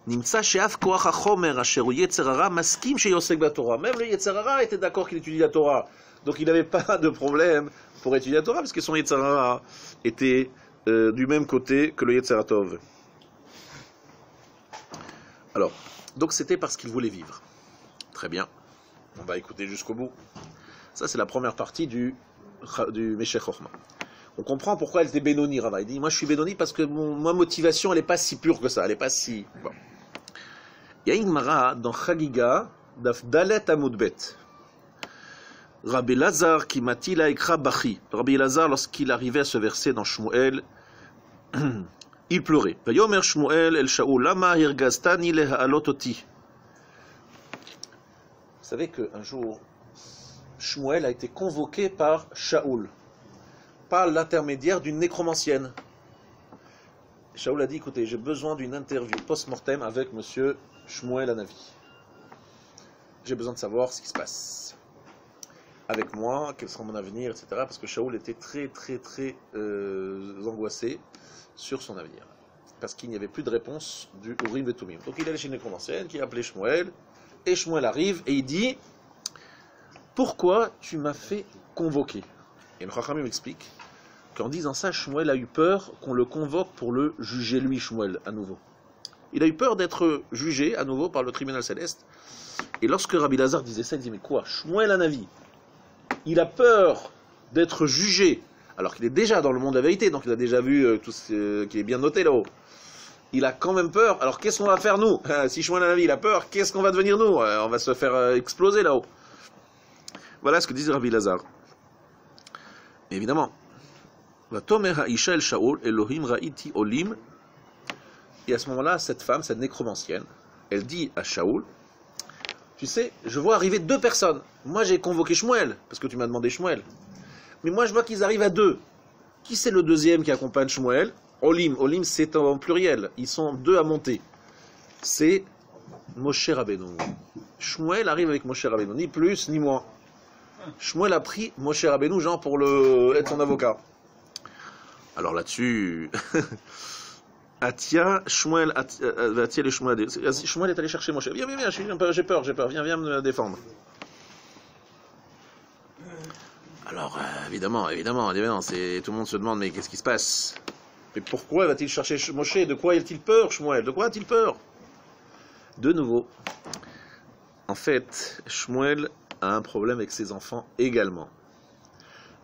Nimtsa she'af koach hachomer asher hu yetzer hara maskim sheyosek b'Torah. Même le yetzer hara était d'accord qu'il étudie la Torah. Donc il n'avait pas de problème pour étudier la Torah, parce que son yetzer hara était du même côté que le yetzer tov. Alors, donc c'était parce qu'il voulait vivre. Très bien. On va écouter jusqu'au bout. Ça, c'est la première partie du Meshech Chochma. On comprend pourquoi elle était Benoni, Rava. Il dit, moi je suis Benoni parce que ma motivation, elle n'est pas si pure que ça. Elle n'est pas si... Bon. Il y a une Gemara dans Chagiga, Daf Dalet Amudbet. Rabbi Lazar qui matila ekra bachi. Rabbi Lazar, lorsqu'il arrivait à ce verset dans Shmuel, il pleurait. Vayomer Shmuel el Shaul, lama hirgastani leha'alot oti. Vous savez qu'un jour, Shmuel a été convoqué par Shaoul, par l'intermédiaire d'une nécromancienne. Shaoul a dit, écoutez, j'ai besoin d'une interview post-mortem avec monsieur Shmuel Hanavi. J'ai besoin de savoir ce qui se passe avec moi, quel sera mon avenir, etc. Parce que Shaoul était très angoissé sur son avenir. Parce qu'il n'y avait plus de réponse du Urim et Tumim. Donc il allait chez une ancienne qui a appelé Shmuel. Et Shmuel arrive et il dit: pourquoi tu m'as fait convoquer? Et le Chachamim m'explique qu'en disant ça, Shmuel a eu peur qu'on le convoque pour le juger lui, Shmuel, à nouveau. Il a eu peur d'être jugé à nouveau par le tribunal céleste. Et lorsque Rabbi Lazare disait ça, il disait: mais quoi, Shmuel Hanavi, il a peur d'être jugé, alors qu'il est déjà dans le monde de la vérité, donc il a déjà vu tout ce qui est bien noté là-haut. Il a quand même peur. Alors qu'est-ce qu'on va faire nous? Si Shmuel Hanavi il a peur, qu'est-ce qu'on va devenir nous? On va se faire exploser là-haut. Voilà ce que disait Rabbi Lazare. Évidemment. Vatomer ha'isha el Shaul Elohim ra'iti olim. Et à ce moment-là, cette femme, cette nécromancienne, elle dit à Shaul: tu sais, je vois arriver deux personnes. Moi, j'ai convoqué Shmuel, parce que tu m'as demandé Shmuel. Mais moi, je vois qu'ils arrivent à deux. Qui c'est le deuxième qui accompagne Shmuel? Olim. Olim, c'est en pluriel. Ils sont deux à monter. C'est Moshe Rabbeinu. Shmuel arrive avec Moshe Rabbeinu, ni plus ni moins. Shmuel a pris Moshe Rabbeinu, genre pour être son avocat. Alors là-dessus, Atia, Shmuel, Atia les Shmuel. Shmuel est allé chercher Moshe. Viens, j'ai peur, viens me défendre. Alors, évidemment, tout le monde se demande, mais qu'est-ce qui se passe? Mais pourquoi va-t-il chercher Moshe? De quoi a-t-il peur, Shmuel? De quoi a-t-il peur? De nouveau, en fait, Shmuel a un problème avec ses enfants également.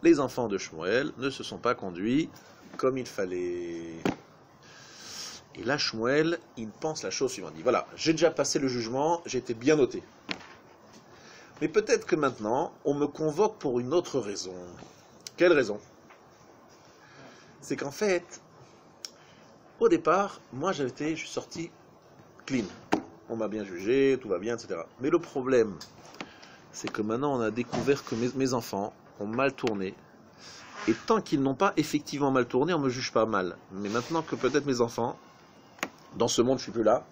Les enfants de Shmuel ne se sont pas conduits comme il fallait. Et là, Shmuel, il pense la chose suivante. Il dit: voilà, j'ai déjà passé le jugement, j'ai été bien noté. Mais peut-être que maintenant, on me convoque pour une autre raison. Quelle raison? C'est qu'en fait, au départ, moi je suis sorti clean. On m'a bien jugé, tout va bien, etc. Mais le problème, c'est que maintenant on a découvert que mes enfants ont mal tourné. Et tant qu'ils n'ont pas effectivement mal tourné, on ne me juge pas mal. Mais maintenant que peut-être mes enfants, dans ce monde je ne suis plus là,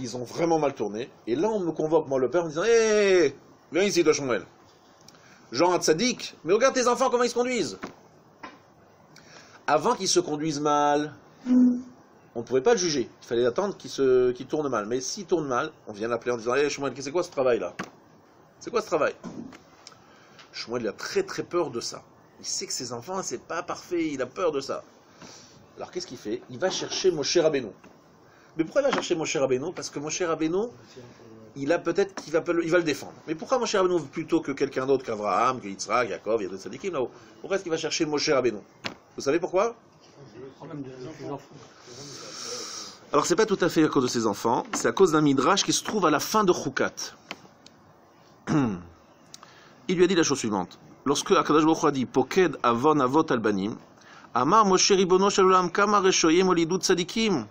ils ont vraiment mal tourné. Et là on me convoque, moi le père, en disant: hé, viens ici toi Shmuel. Jean Hatzadik, mais regarde tes enfants comment ils se conduisent. Avant qu'ils se conduisent mal, on ne pouvait pas le juger. Il fallait attendre qu'ils tournent mal. Mais s'ils tournent mal, on vient l'appeler en disant: hé Shmuel, c'est quoi ce travail là? C'est quoi ce travail? Shmuel, il a très peur de ça. Il sait que ses enfants, c'est pas parfait, il a peur de ça. Alors qu'est-ce qu'il fait? Il va chercher Moshe Rabbeinu. Mais pourquoi il va chercher Moshe Rabbeinu? Parce que Moshe Rabbeinu, il a peut-être qu'il va le défendre. Mais pourquoi Moshe Rabbeinu plutôt que quelqu'un d'autre qu'Abraham, que Yitzhak, Yaakov, il y a d'autres sadikim là-haut? Pourquoi est-ce qu'il va chercher Moshe Rabbeinu? Vous savez pourquoi? Alors c'est pas tout à fait à cause de ses enfants, c'est à cause d'un midrash qui se trouve à la fin de Chukat. Il lui a dit la chose suivante. Lorsque Akadosh Baruch Hu a dit Poked avon avot albanim, Amar Moshe ribono shel olam kama reshoyim olidut tzadikim.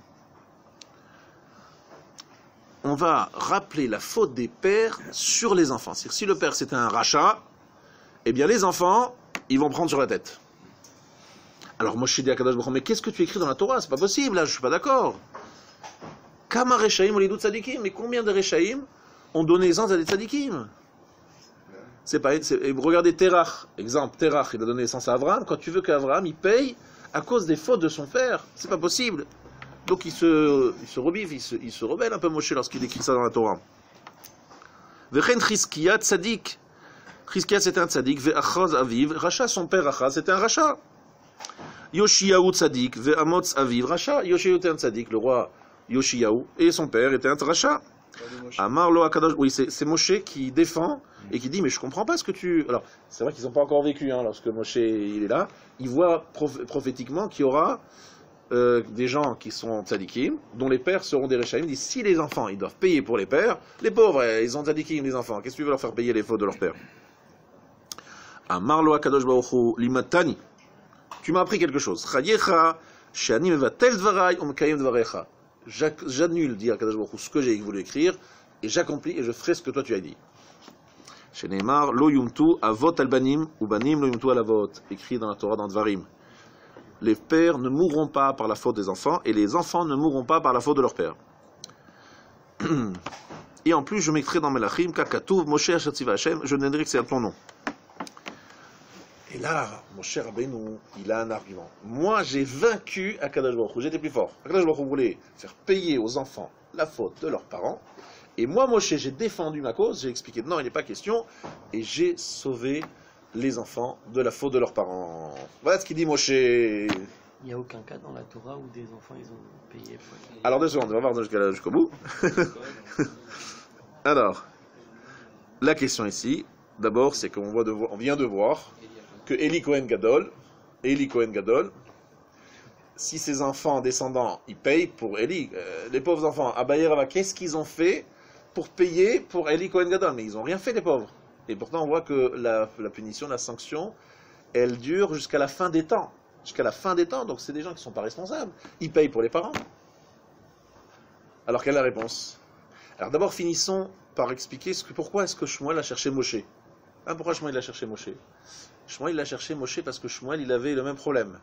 On va rappeler la faute des pères sur les enfants. C'est-à-dire, si le père c'était un rachat, eh bien les enfants, ils vont prendre sur la tête. Alors Moshe dit à Akadosh Baruch Hu: mais qu'est-ce que tu écris dans la Torah? C'est pas possible, là, je suis pas d'accord. Kama reshaim olidut tzadikim, mais combien de reshaim ont donné naissance à des tzadikim? Regardez Terach, exemple, Terach, il a donné naissance à Abraham. Quand tu veux qu'Abraham, il paye à cause des fautes de son père, c'est pas possible. Donc il se rebive, il se rebelle un peu Moshe lorsqu'il écrit ça dans la Torah. Vechen Chizkiya tzadik. Chizkiya c'était un tzadik, ve'achaz aviv, Racha, son père Achaz c'était un Racha. Yoshiyahu tzadik, ve'amotz aviv, Racha. Yoshiyahu était un tzadik, le roi Yoshiyahu, et son père était un Racha. Amar lo Akadosh, oui, c'est Moshe qui défend et qui dit: mais je comprends pas ce que tu. Alors, c'est vrai qu'ils n'ont pas encore vécu, lorsque Moshe il est là, il voit prophétiquement qu'il y aura des gens qui sont tzadikim, dont les pères seront des rechaim. Il dit: si les enfants ils doivent payer pour les pères, les pauvres ils ont tzadikim les enfants, qu'est-ce que tu veux leur faire payer les fautes de leur père? Amar lo Akadosh Baruch Hu limatani, tu m'as appris quelque chose. Chayecha she'ani mevatel dvarai umekayem dvarecha. J'annule, dit Akadosh Baruch Hu, ce que j'ai voulu écrire, et j'accomplis et je ferai ce que toi tu as dit. Chez Neymar, lo yumtu avot albanim, ou banim lo yumtu alavot, écrit dans la Torah dans Dvarim. Les pères ne mourront pas par la faute des enfants, et les enfants ne mourront pas par la faute de leur père. Et en plus, je mettrai dans Melachim, Kakatouv, Moshe Hashatziva Hashem, je ne dirai que c'est à ton nom. Et là, mon cher Rabbeinu, il a un argument. Moi, j'ai vaincu Akadosh Baruch Hu, j'étais plus fort. Akadosh Baruch Hu voulait faire payer aux enfants la faute de leurs parents. Et moi, Moshe, j'ai défendu ma cause, j'ai expliqué non, il n'est pas question, et j'ai sauvé les enfants de la faute de leurs parents. Voilà ce qu'il dit Moshe. Il n'y a aucun cas dans la Torah où des enfants ils ont payé pour... Alors 2 secondes, on va voir jusqu'au bout. Alors, la question ici, d'abord, c'est qu'on vient de voir que Eli Kohen Gadol, si ses enfants descendants, ils payent pour Eli, les pauvres enfants, Abaye Rava, qu'est-ce qu'ils ont fait pour payer pour Eli Kohen Gadol? Mais ils n'ont rien fait, les pauvres. Et pourtant, on voit que la punition, la sanction, elle dure jusqu'à la fin des temps. Jusqu'à la fin des temps, donc c'est des gens qui ne sont pas responsables. Ils payent pour les parents. Alors, quelle est la réponse? Alors d'abord, finissons par expliquer pourquoi est-ce que Shmuel a cherché Moshe. Pourquoi Shmuel a cherché Moshe? Shmuel a cherché Moshe parce que Shmuel, il avait le même problème.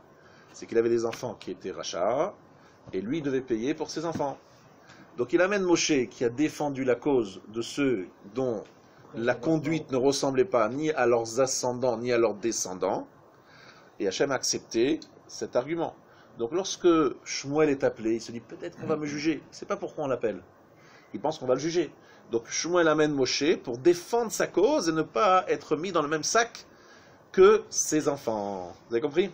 C'est qu'il avait des enfants qui étaient rachats, et lui, il devait payer pour ses enfants. Donc il amène Moshe, qui a défendu la cause de ceux dont la conduite ne ressemblait pas ni à leurs ascendants, ni à leurs descendants, et Hachem a accepté cet argument. Donc lorsque Shmuel est appelé, il se dit peut-être qu'on va me juger. Il ne sait pas pourquoi on l'appelle. Il pense qu'on va le juger. Donc Shmuel amène Moshe pour défendre sa cause et ne pas être mis dans le même sac que ses enfants. Vous avez compris?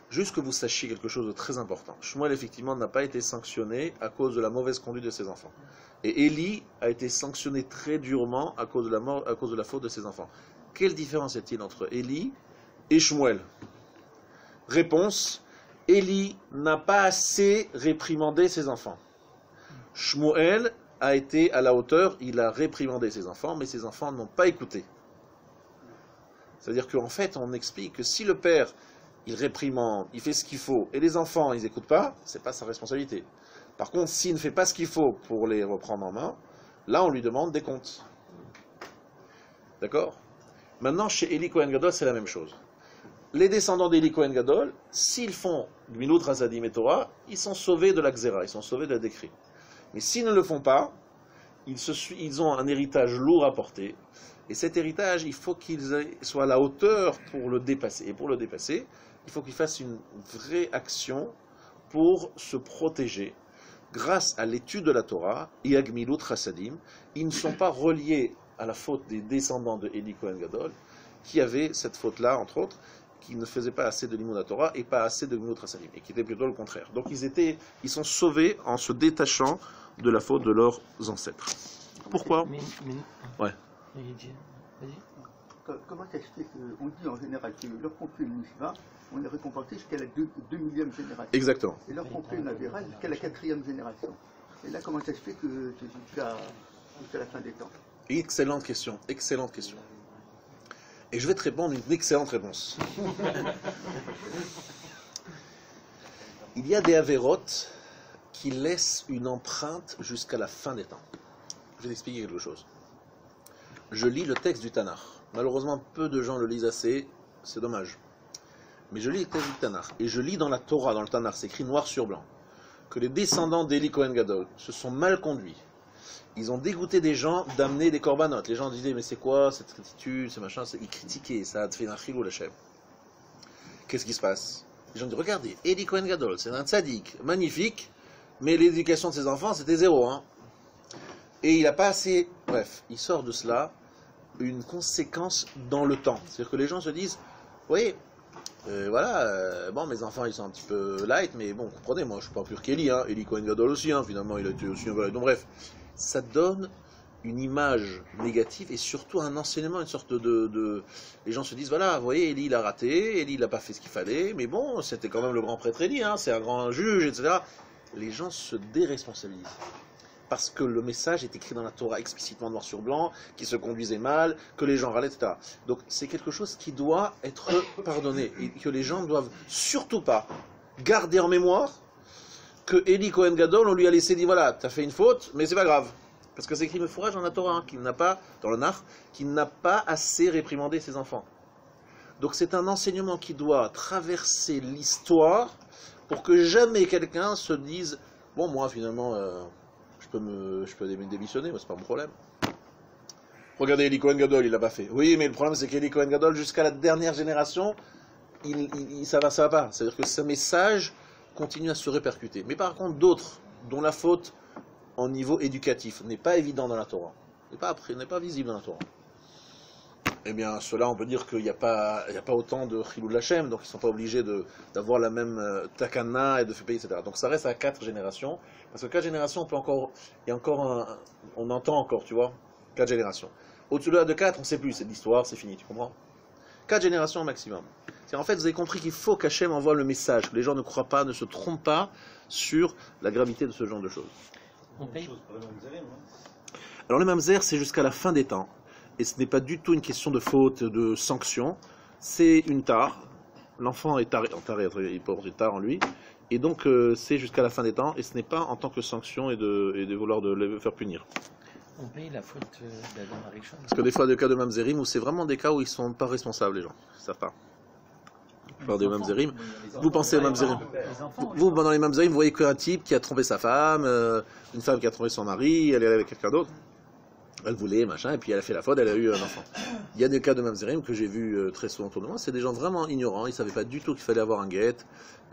Juste que vous sachiez quelque chose de très important. Shmuel, effectivement, n'a pas été sanctionné à cause de la mauvaise conduite de ses enfants. Et Élie a été sanctionné très durement à cause de la faute de ses enfants. Quelle différence y a-t-il entre Élie et Shmuel? Réponse, Élie n'a pas assez réprimandé ses enfants. Shmuel a été à la hauteur, il a réprimandé ses enfants, mais ses enfants n'ont pas écouté. C'est-à-dire qu'en fait, on explique que si le père, il réprimande, il fait ce qu'il faut, et les enfants, ils n'écoutent pas, c'est pas sa responsabilité. Par contre, s'il ne fait pas ce qu'il faut pour les reprendre en main, là, on lui demande des comptes. D'accord? Maintenant, chez Eli Kohen Gadol, c'est la même chose. Les descendants d'Eli Kohen Gadol, s'ils font Gmilut Rasadim et Torah, ils sont sauvés de la Xéra, ils sont sauvés de la décret. Mais s'ils ne le font pas, ils ont un héritage lourd à porter. Et cet héritage, il faut qu'ils soient à la hauteur pour le dépasser. Et pour le dépasser, il faut qu'ils fassent une vraie action pour se protéger. Grâce à l'étude de la Torah et à Gmilut Rasadim, ils ne sont pas reliés à la faute des descendants de Eli Kohen Gadol, qui avaient cette faute-là, entre autres, qui ne faisaient pas assez de Limud Torah et pas assez de Gmilut Rasadim, et qui était plutôt le contraire. Donc ils sont sauvés en se détachant de la faute de leurs ancêtres. Pourquoi? Ouais. Comment ça se fait qu'on dit en général que lorsqu'on fait une Mishva, on est récompensé jusqu'à la 2 millième génération. Exactement. Et lorsqu'on fait une Avera, jusqu'à la 4e génération. Et là, comment ça se fait que c'est jusqu'à la fin des temps? Excellente question, excellente question. Et je vais te répondre une excellente réponse. Il y a des avérotes qui laissent une empreinte jusqu'à la fin des temps. Je vais t'expliquer quelque chose. Je lis le texte du Tanakh. Malheureusement, peu de gens le lisent assez, c'est dommage. Mais je lis le texte du Tanakh. Et je lis dans la Torah, dans le Tanakh, c'est écrit noir sur blanc, que les descendants d'Eli Kohen Gadol se sont mal conduits. Ils ont dégoûté des gens d'amener des corbanotes. Les gens disaient, mais c'est quoi cette attitude, ce machin, ils critiquaient, ça a fait un chilou l'Hachem. Qu'est-ce qui se passe? Les gens disent, regardez, Eli Kohen Gadol, c'est un tzaddik, magnifique, mais l'éducation de ses enfants, c'était 0. Hein. Et il n'a pas assez... Bref, il sort de cela une conséquence dans le temps. C'est-à-dire que les gens se disent, oui, voilà, bon, mes enfants, ils sont un petit peu light, mais bon, comprenez, moi, je ne suis pas pur qu'Eli, hein. Eli Kohen Gadol aussi, hein, finalement, il a été aussi... Voilà. Donc bref, ça donne une image négative et surtout un enseignement, une sorte de... Les gens se disent, voilà, vous voyez, Eli, il a raté, Eli, il n'a pas fait ce qu'il fallait, mais bon, c'était quand même le grand prêtre Eli, hein, c'est un grand juge, etc. Les gens se déresponsabilisent. Parce que le message est écrit dans la Torah explicitement noir sur blanc, qu'ils se conduisaient mal, que les gens râlaient, etc. Donc c'est quelque chose qui doit être pardonné, et que les gens ne doivent surtout pas garder en mémoire que Eli Kohen Gadol, on lui a laissé dire, voilà, tu as fait une faute, mais c'est pas grave. Parce que c'est écrit Mefourage dans la Torah, hein, qu'il n'a pas, dans le Nar, qu'il n'a pas assez réprimandé ses enfants. Donc c'est un enseignement qui doit traverser l'histoire pour que jamais quelqu'un se dise, bon, moi finalement, je peux démissionner, moi, c'est pas mon problème. Regardez, Eli Cohen Gadol, il l'a pas fait. Oui, mais le problème, c'est qu'Eli Cohen Gadol, jusqu'à la dernière génération, ça va pas. C'est-à-dire que ce message continue à se répercuter. Mais par contre, d'autres, dont la faute en niveau éducatif n'est pas évident dans la Torah, n'est pas visible dans la Torah, eh bien, ceux-là, on peut dire qu'il n'y a pas autant de Chilul Hashem, donc ils ne sont pas obligés d'avoir la même takana et de faire payer, etc. Donc ça reste à 4 générations, parce que 4 générations, on entend encore, tu vois, 4 générations. Au-dessus de 4, on ne sait plus, c'est de l'histoire, c'est fini, tu comprends? 4 générations au maximum. En fait, vous avez compris qu'il faut qu'Hachem envoie le message, que les gens ne croient pas, ne se trompent pas sur la gravité de ce genre de choses. Alors le mamzer, c'est jusqu'à la fin des temps. Et ce n'est pas du tout une question de faute, de sanction. C'est une tare. L'enfant est taré, il porte tare en lui. Et donc c'est jusqu'à la fin des temps. Et ce n'est pas en tant que sanction et de vouloir de le faire punir. On paye la faute d'Adam Arishon. Parce que des fois, des cas de mamzerim, où c'est vraiment des cas où ils ne sont pas responsables, les gens. Ils ne savent pas. Je parle des mamzerim. Vous pensez aux mamzerim. Vous, dans les mamzerim, vous voyez qu'un type qui a trompé sa femme, une femme qui a trompé son mari, elle est avec quelqu'un d'autre. Elle voulait, machin, et puis elle a fait la faute, elle a eu un enfant. Il y a des cas de mamzerim que j'ai vus très souvent autour de moi, c'est des gens vraiment ignorants, ils ne savaient pas du tout qu'il fallait avoir un guet,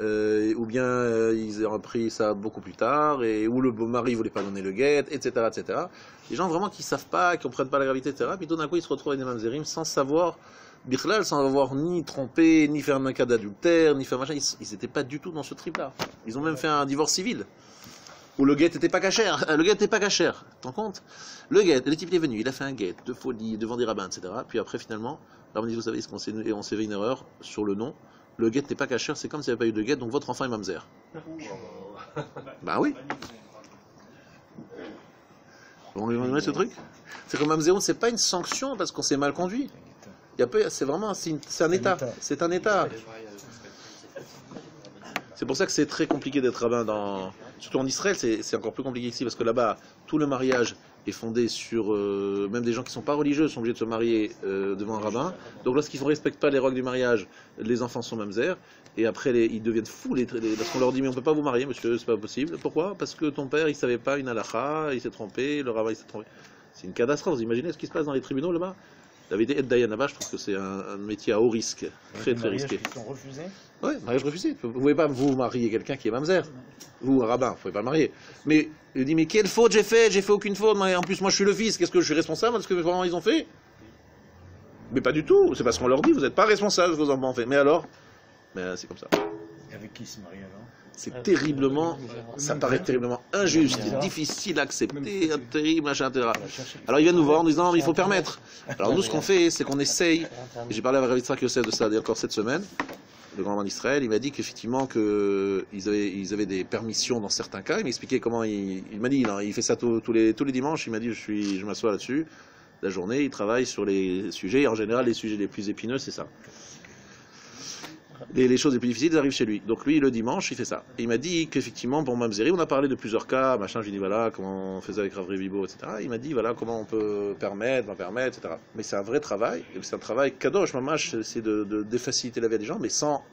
ou bien ils ont appris ça beaucoup plus tard, ou le beau mari ne voulait pas donner le guet, etc., etc. Des gens vraiment qui ne savent pas, qui ne comprennent pas la gravité, etc. Puis tout d'un coup, ils se retrouvent avec des mamzerim sans savoir, Bichlal, sans avoir ni trompé, ni faire un cas d'adultère, ni faire machin, ils n'étaient pas du tout dans ce trip-là. Ils ont même fait un divorce civil. Où le guet n'était pas cachère. Le guet n'était pas cachère. Tu te rends compte? Le guet, le type il est venu, il a fait un guet de folie devant des rabbins, etc. Puis après, finalement, là on dit, vous savez, on s'est fait une erreur sur le nom. Le guet n'est pas cachère, c'est comme s'il n'y avait pas eu de guet, donc votre enfant est mamzer. Bah oui. Vous voyez ce truc? C'est comme mamzeroun, c'est pas une sanction parce qu'on s'est mal conduit. C'est vraiment, c'est un état. C'est un état. C'est pour ça que c'est très compliqué d'être rabbin surtout en Israël, c'est encore plus compliqué ici parce que là-bas, tout le mariage est fondé sur même des gens qui ne sont pas religieux sont obligés de se marier devant un rabbin. Donc lorsqu'ils ne respectent pas les règles du mariage, les enfants sont mamzer et après ils deviennent fous parce qu'on leur dit mais on ne peut pas vous marier monsieur, c'est pas possible. Pourquoi? Parce que ton père il savait pas une halakha, il s'est trompé, le rabbin il s'est trompé. C'est une catastrophe. Vous imaginez ce qui se passe dans les tribunaux là-bas? La vérité, être Dayan là-bas, je trouve que c'est un métier à haut risque, très très risqué. Qui sont refusés? Oui, mariage refusé. Vous ne pouvez pas vous marier quelqu'un qui est mamzer. Vous, un rabbin, vous ne pouvez pas le marier. Mais il dit, mais quelle faute j'ai fait? J'ai fait aucune faute. En plus, moi, je suis le fils. Qu'est-ce que je suis responsable de ce que mes parents ils ont fait? Mais pas du tout. C'est parce qu'on leur dit, vous n'êtes pas responsable de ce que vos enfants ont fait. Mais alors? Mais c'est comme ça. Et avec qui se marie alors? C'est terriblement, ça paraît terriblement injuste, difficile à accepter, terrible, machin, etc. Alors il vient nous voir en disant, il faut permettre. Alors nous, ce qu'on fait, c'est qu'on essaye, et j'ai parlé avec Rav Yitzhak Yosef de ça encore cette semaine, le grand roi d'Israël, il m'a dit qu'effectivement ils avaient des permissions dans certains cas, il m'expliquait comment il m'a dit, il fait ça tous les dimanches, il m'a dit, je m'assois là-dessus, la journée, il travaille sur les sujets, et en général, les sujets les plus épineux, c'est ça. Les choses les plus difficiles arrivent chez lui. Donc lui, le dimanche, il fait ça. Et il m'a dit qu'effectivement, pour Mamzeri, on a parlé de plusieurs cas, machin, je lui ai dit, voilà, comment on faisait avec Rav Revibo, etc. Il m'a dit, voilà, comment on peut permettre, etc. Mais c'est un vrai travail, et c'est un travail kadosh, mamash, c'est de faciliter la vie des gens, mais sans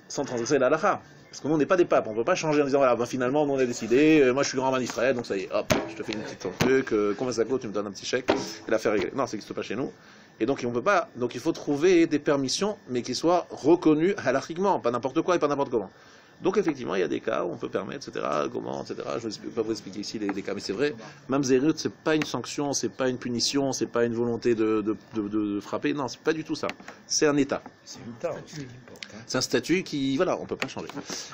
transgresser la halakha. Parce que nous, on n'est pas des papes, on ne peut pas changer en disant, voilà, ben, finalement, nous, on a décidé, moi, je suis grand roi d'Israël, donc ça y est, hop, je te fais une petite truc, combien ça coûte, tu me donnes un petit chèque, et l'affaire est réglée. Non, ça n'existe pas chez nous. Et donc, on peut pas, donc il faut trouver des permissions, mais qui soient reconnues halachiquement, pas n'importe quoi et pas n'importe comment. Donc, effectivement, il y a des cas où on peut permettre, etc., comment, etc. Je ne vais pas vous expliquer ici les cas, mais c'est vrai, Mamzerut, c'est pas une sanction, c'est pas une punition, c'est pas une volonté de frapper, non, c'est pas du tout ça. C'est un état. C'est une tare aussi. C'est un statut qui, voilà, on peut pas changer.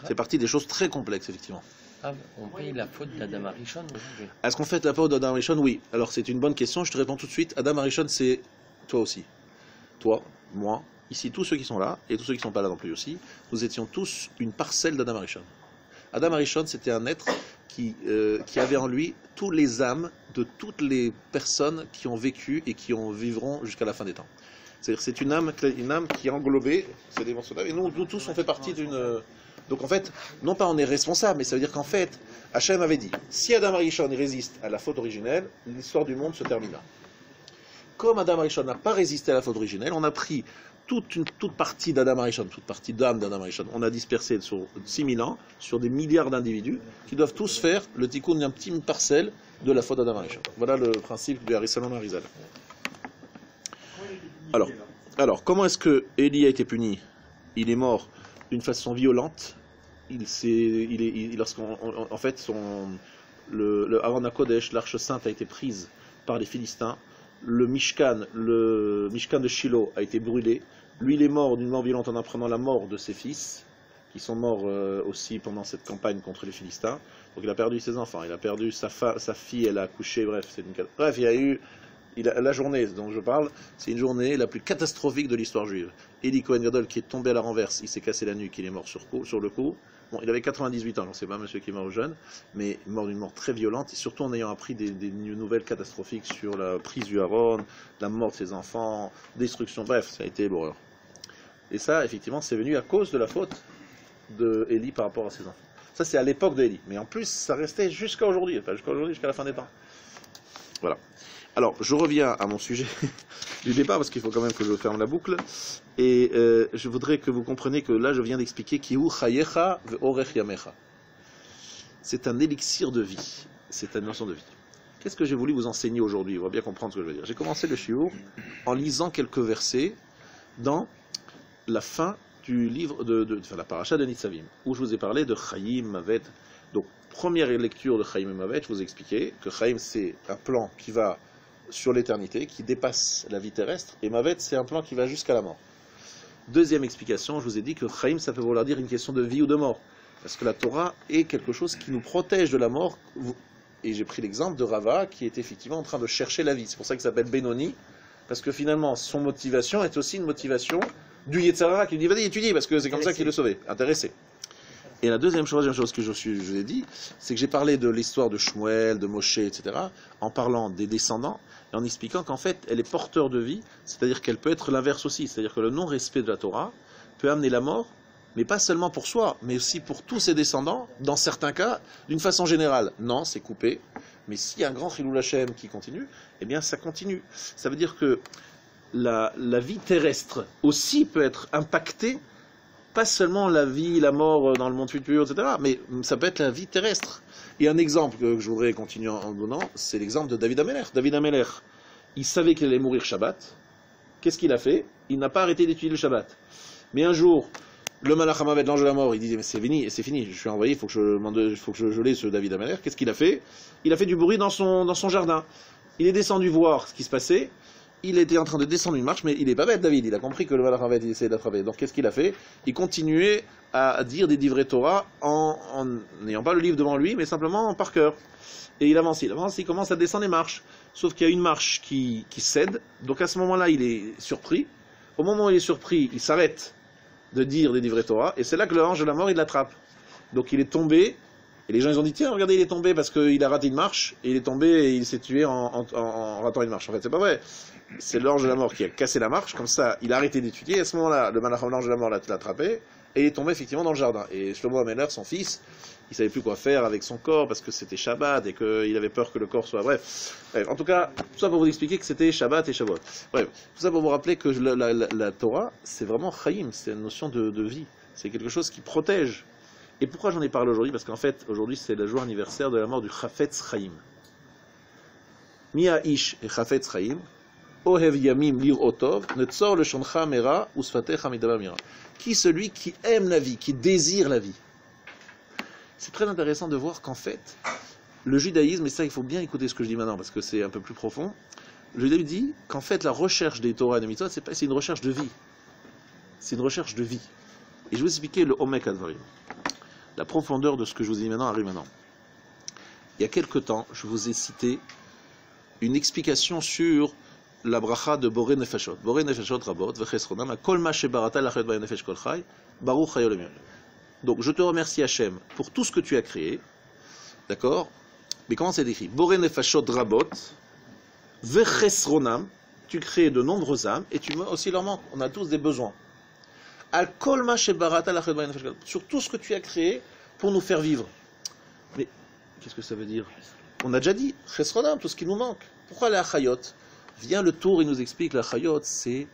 C'est partie des choses très complexes, effectivement. Ah, on paye la faute d'Adam Arishon aussi. Est-ce qu'on fait la faute d'Adam Arishon? Oui. Alors, c'est une bonne question, je te réponds tout de suite. Adam Arishon, c'est toi aussi. Toi, moi, ici, tous ceux qui sont là, et tous ceux qui ne sont pas là non plus aussi, nous étions tous une parcelle d'Adam Arishon. Adam Arishon, c'était un être qui avait en lui tous les âmes de toutes les personnes qui ont vécu et qui vivront jusqu'à la fin des temps. C'est-à-dire c'est une âme qui est englobée, c'est des morceaux d'âme, et nous tous, on fait partie d'une... Donc en fait, non pas on est responsable, mais ça veut dire qu'en fait, Hachem avait dit, si Adam Arishon résiste à la faute originelle, l'histoire du monde se termine là. comme Adam Arishon n'a pas résisté à la faute originelle, on a pris toute partie d'Adam Arishon, toute partie d'âme d'Adam Arishon, on a dispersé sur 6000 ans, sur des milliards d'individus, qui doivent tous faire le tikkun d'une petite parcelle de la faute d'Adam Arishon. Voilà le principe du Harisalon Harizal. Alors, comment est-ce que Élie a été puni? Il est mort d'une façon violente. En fait, le Aron HaKodesh, l'arche sainte, a été prise par les Philistins. Le Mishkan de Shiloh a été brûlé. Lui, il est mort d'une mort violente en apprenant la mort de ses fils, qui sont morts aussi pendant cette campagne contre les Philistins. Donc il a perdu ses enfants, il a perdu sa fille, elle a accouché, bref, il y a eu... la journée dont je parle, c'est une journée la plus catastrophique de l'histoire juive. Eli Cohen Gadol qui est tombé à la renverse, il s'est cassé la nuque, il est mort sur le coup. Bon, il avait 98 ans, je ne sais pas monsieur qui est mort jeune, mais mort d'une mort très violente, et surtout en ayant appris des nouvelles catastrophiques sur la prise du Haron, la mort de ses enfants, destruction, bref, ça a été l'horreur. Et ça, effectivement, c'est venu à cause de la faute de Eli par rapport à ses enfants. Ça, c'est à l'époque d'Eli, mais en plus, ça restait jusqu'à aujourd'hui, jusqu'à la fin des temps. Voilà. Alors, je reviens à mon sujet du départ, parce qu'il faut quand même que je ferme la boucle. Et je voudrais que vous compreniez que là, je viens d'expliquer Kihu Chayecha ve'orech Yamecha. C'est un élixir de vie. C'est une notion de vie. Qu'est-ce que j'ai voulu vous enseigner aujourd'hui? On va bien comprendre ce que je veux dire. J'ai commencé le shiur en lisant quelques versets dans la fin du livre la paracha de Nitzavim, où je vous ai parlé de Chaim Mavet. Donc, première lecture de Chaim Mavet, je vous ai expliqué que Chaim, c'est un plan qui va sur l'éternité, qui dépasse la vie terrestre, et Mavet, c'est un plan qui va jusqu'à la mort. Deuxième explication, je vous ai dit que Chaim, ça peut vouloir dire une question de vie ou de mort, parce que la Torah est quelque chose qui nous protège de la mort, et j'ai pris l'exemple de Rava, qui est effectivement en train de chercher la vie, c'est pour ça qu'il s'appelle Benoni, parce que finalement, son motivation est aussi une motivation du Yetzer Hara, qui lui dit, vas-y, étudie, parce que c'est comme ça qu'il le sauvait, intéressé. Et la deuxième chose que je vous ai dit, c'est que j'ai parlé de l'histoire de Shmuel, de Moshe, etc., en parlant des descendants, et en expliquant qu'en fait, elle est porteur de vie, c'est-à-dire qu'elle peut être l'inverse aussi, c'est-à-dire que le non-respect de la Torah peut amener la mort, mais pas seulement pour soi, mais aussi pour tous ses descendants, dans certains cas, d'une façon générale. Non, c'est coupé, mais s'il y a un grand Chilul Hashem qui continue, eh bien ça continue. Ça veut dire que la vie terrestre aussi peut être impactée, pas seulement la vie, la mort dans le monde futur, etc., mais ça peut être la vie terrestre. Et un exemple que je voudrais continuer en donnant, c'est l'exemple de David Ameler. David Ameler, il savait qu'il allait mourir Shabbat. Qu'est-ce qu'il a fait? Il n'a pas arrêté d'étudier le Shabbat. Mais un jour, le Malach HaMavet, l'ange de la mort, il dit, mais c'est fini, je suis envoyé, il faut que je l'ai, ce David Ameler. Qu'est-ce qu'il a fait? Il a fait du bruit dans son jardin. Il est descendu voir ce qui se passait. Il était en train de descendre une marche, mais il n'est pas bête, David. Il a compris que le Malach HaMavet, il essayait d'attraper. Donc qu'est-ce qu'il a fait? Il continuait à dire des divrei Torah en n'ayant pas le livre devant lui, mais simplement par cœur. Et il avance, il commence à descendre les marches. Sauf qu'il y a une marche qui cède. Donc à ce moment-là, il est surpris. Au moment où il est surpris, il s'arrête de dire des divrei Torah. Et c'est là que l'ange de la mort, il l'attrape. Donc il est tombé. Et les gens, ils ont dit, tiens, regardez, il est tombé parce qu'il a raté une marche. Et il est tombé et il s'est tué en ratant une marche. En fait, c'est pas vrai. C'est l'ange de la mort qui a cassé la marche. Comme ça, il a arrêté d'étudier. Et à ce moment-là, l'ange de la mort l'a attrapé. Et il est tombé effectivement dans le jardin. Et Shlomo Ameler, son fils, il savait plus quoi faire avec son corps parce que c'était Shabbat et qu'il avait peur que le corps soit... Bref, en tout cas, tout ça pour vous expliquer que c'était Shabbat et Shavuot. Bref, tout ça pour vous rappeler que la Torah, c'est vraiment Chaim, c'est une notion de vie. C'est quelque chose qui protège. Et pourquoi j'en ai parlé aujourd'hui? Parce qu'en fait, aujourd'hui, c'est le jour anniversaire de la mort du Chafetz Chaim. Mia Ish et Chafetz Chaim, Ohev Yamim Lir Otov, Netzor le Shoncha Mera, Usfatecha Midava Mira. Qui celui qui aime la vie, qui désire la vie? C'est très intéressant de voir qu'en fait, le judaïsme, et ça il faut bien écouter ce que je dis maintenant parce que c'est un peu plus profond, le judaïsme dit qu'en fait la recherche des Torah et des Mitzvot, c'est une recherche de vie. C'est une recherche de vie. Et je vais vous expliquer le Omek Advarim. La profondeur de ce que je vous dis maintenant arrive maintenant. Il y a quelque temps, je vous ai cité une explication sur la bracha de Boré Nefashot. Boré Nefashot Rabot, Vechesronam, Kol ma shebarata lachet ba nefesh kol chay, Baruch Chayo le mieux. Donc je te remercie Hachem pour tout ce que tu as créé, d'accord? Mais comment c'est écrit? Boré Nefashot Rabot, Vechesronam, tu crées de nombreuses âmes et tu aussi leur manques. On a tous des besoins. Al kol ma shebarata lachet ba nefesh kol chay, sur tout ce que tu as créé pour nous faire vivre. Mais qu'est-ce que ça veut dire? On a déjà dit, Chesronam, tout ce qui nous manque. Pourquoi les achayot? Vient le tour, il nous explique la chayot, c'est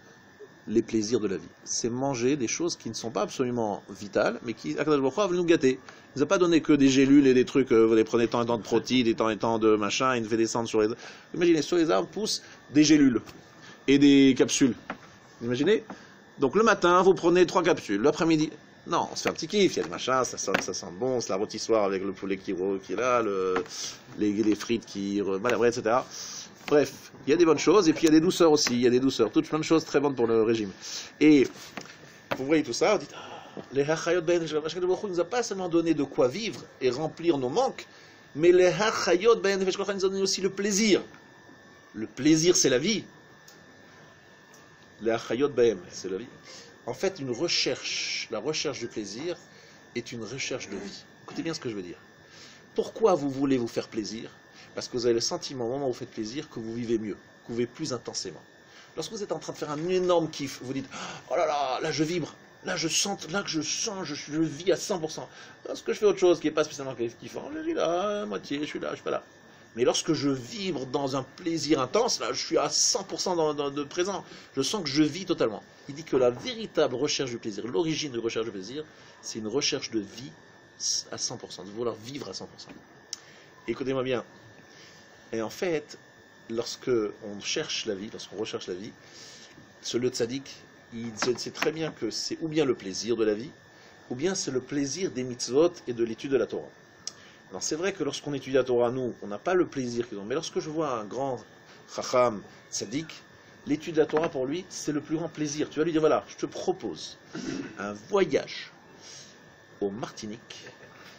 les plaisirs de la vie. C'est manger des choses qui ne sont pas absolument vitales, mais qui, Akadosh Baruch Hu, veut nous gâter. Il nous a pas donné que des gélules et des trucs, vous les prenez tant et tant de protéines, et tant de machin, il nous fait descendre sur les arbres. Imaginez, sur les arbres poussent des gélules et des capsules. Vous imaginez? Donc le matin, vous prenez 3 capsules. L'après-midi, non, on se fait un petit kiff, il y a le machin, ça sent bon, c'est la rôtissoire avec le poulet qui est là, les frites voilà, etc. Bref, il y a des bonnes choses, et puis il y a des douceurs aussi, il y a des douceurs, toutes plein de choses très bonnes pour le régime. Et vous voyez tout ça, vous dites, les hachayot ben nefesh, Akadosh Baruch Hu nous a pas seulement donné de quoi vivre et remplir nos manques, mais les hachayot ben nefesh nous a donné aussi le plaisir. Le plaisir, c'est la vie. Les hachayot ben, c'est la vie. En fait, la recherche du plaisir est une recherche de vie. Écoutez bien ce que je veux dire. Pourquoi vous voulez vous faire plaisir? Parce que vous avez le sentiment, au moment où vous faites plaisir, que vous vivez mieux, que vous vivez plus intensément. Lorsque vous êtes en train de faire un énorme kiff, vous dites « Oh là là, là je vibre, là je vis à 100%. » Lorsque je fais autre chose qui n'est pas spécialement kiffant, je vis là, à moitié, je suis là, je suis pas là. Mais lorsque je vibre dans un plaisir intense, là je suis à 100% de présent, je sens que je vis totalement. Il dit que la véritable recherche du plaisir, l'origine de recherche du plaisir, c'est une recherche de vie à 100%, de vouloir vivre à 100%. Écoutez-moi bien. Et en fait, lorsque on cherche la vie, lorsqu'on recherche la vie, le tzaddik, il sait très bien que c'est ou bien le plaisir de la vie, ou bien c'est le plaisir des mitzvot et de l'étude de la Torah. Alors c'est vrai que lorsqu'on étudie la Torah, nous, on n'a pas le plaisir qu'ils ont. Mais lorsque je vois un grand chacham tzaddik, l'étude de la Torah pour lui, c'est le plus grand plaisir. Tu vas lui dire, voilà, je te propose un voyage au Martinique.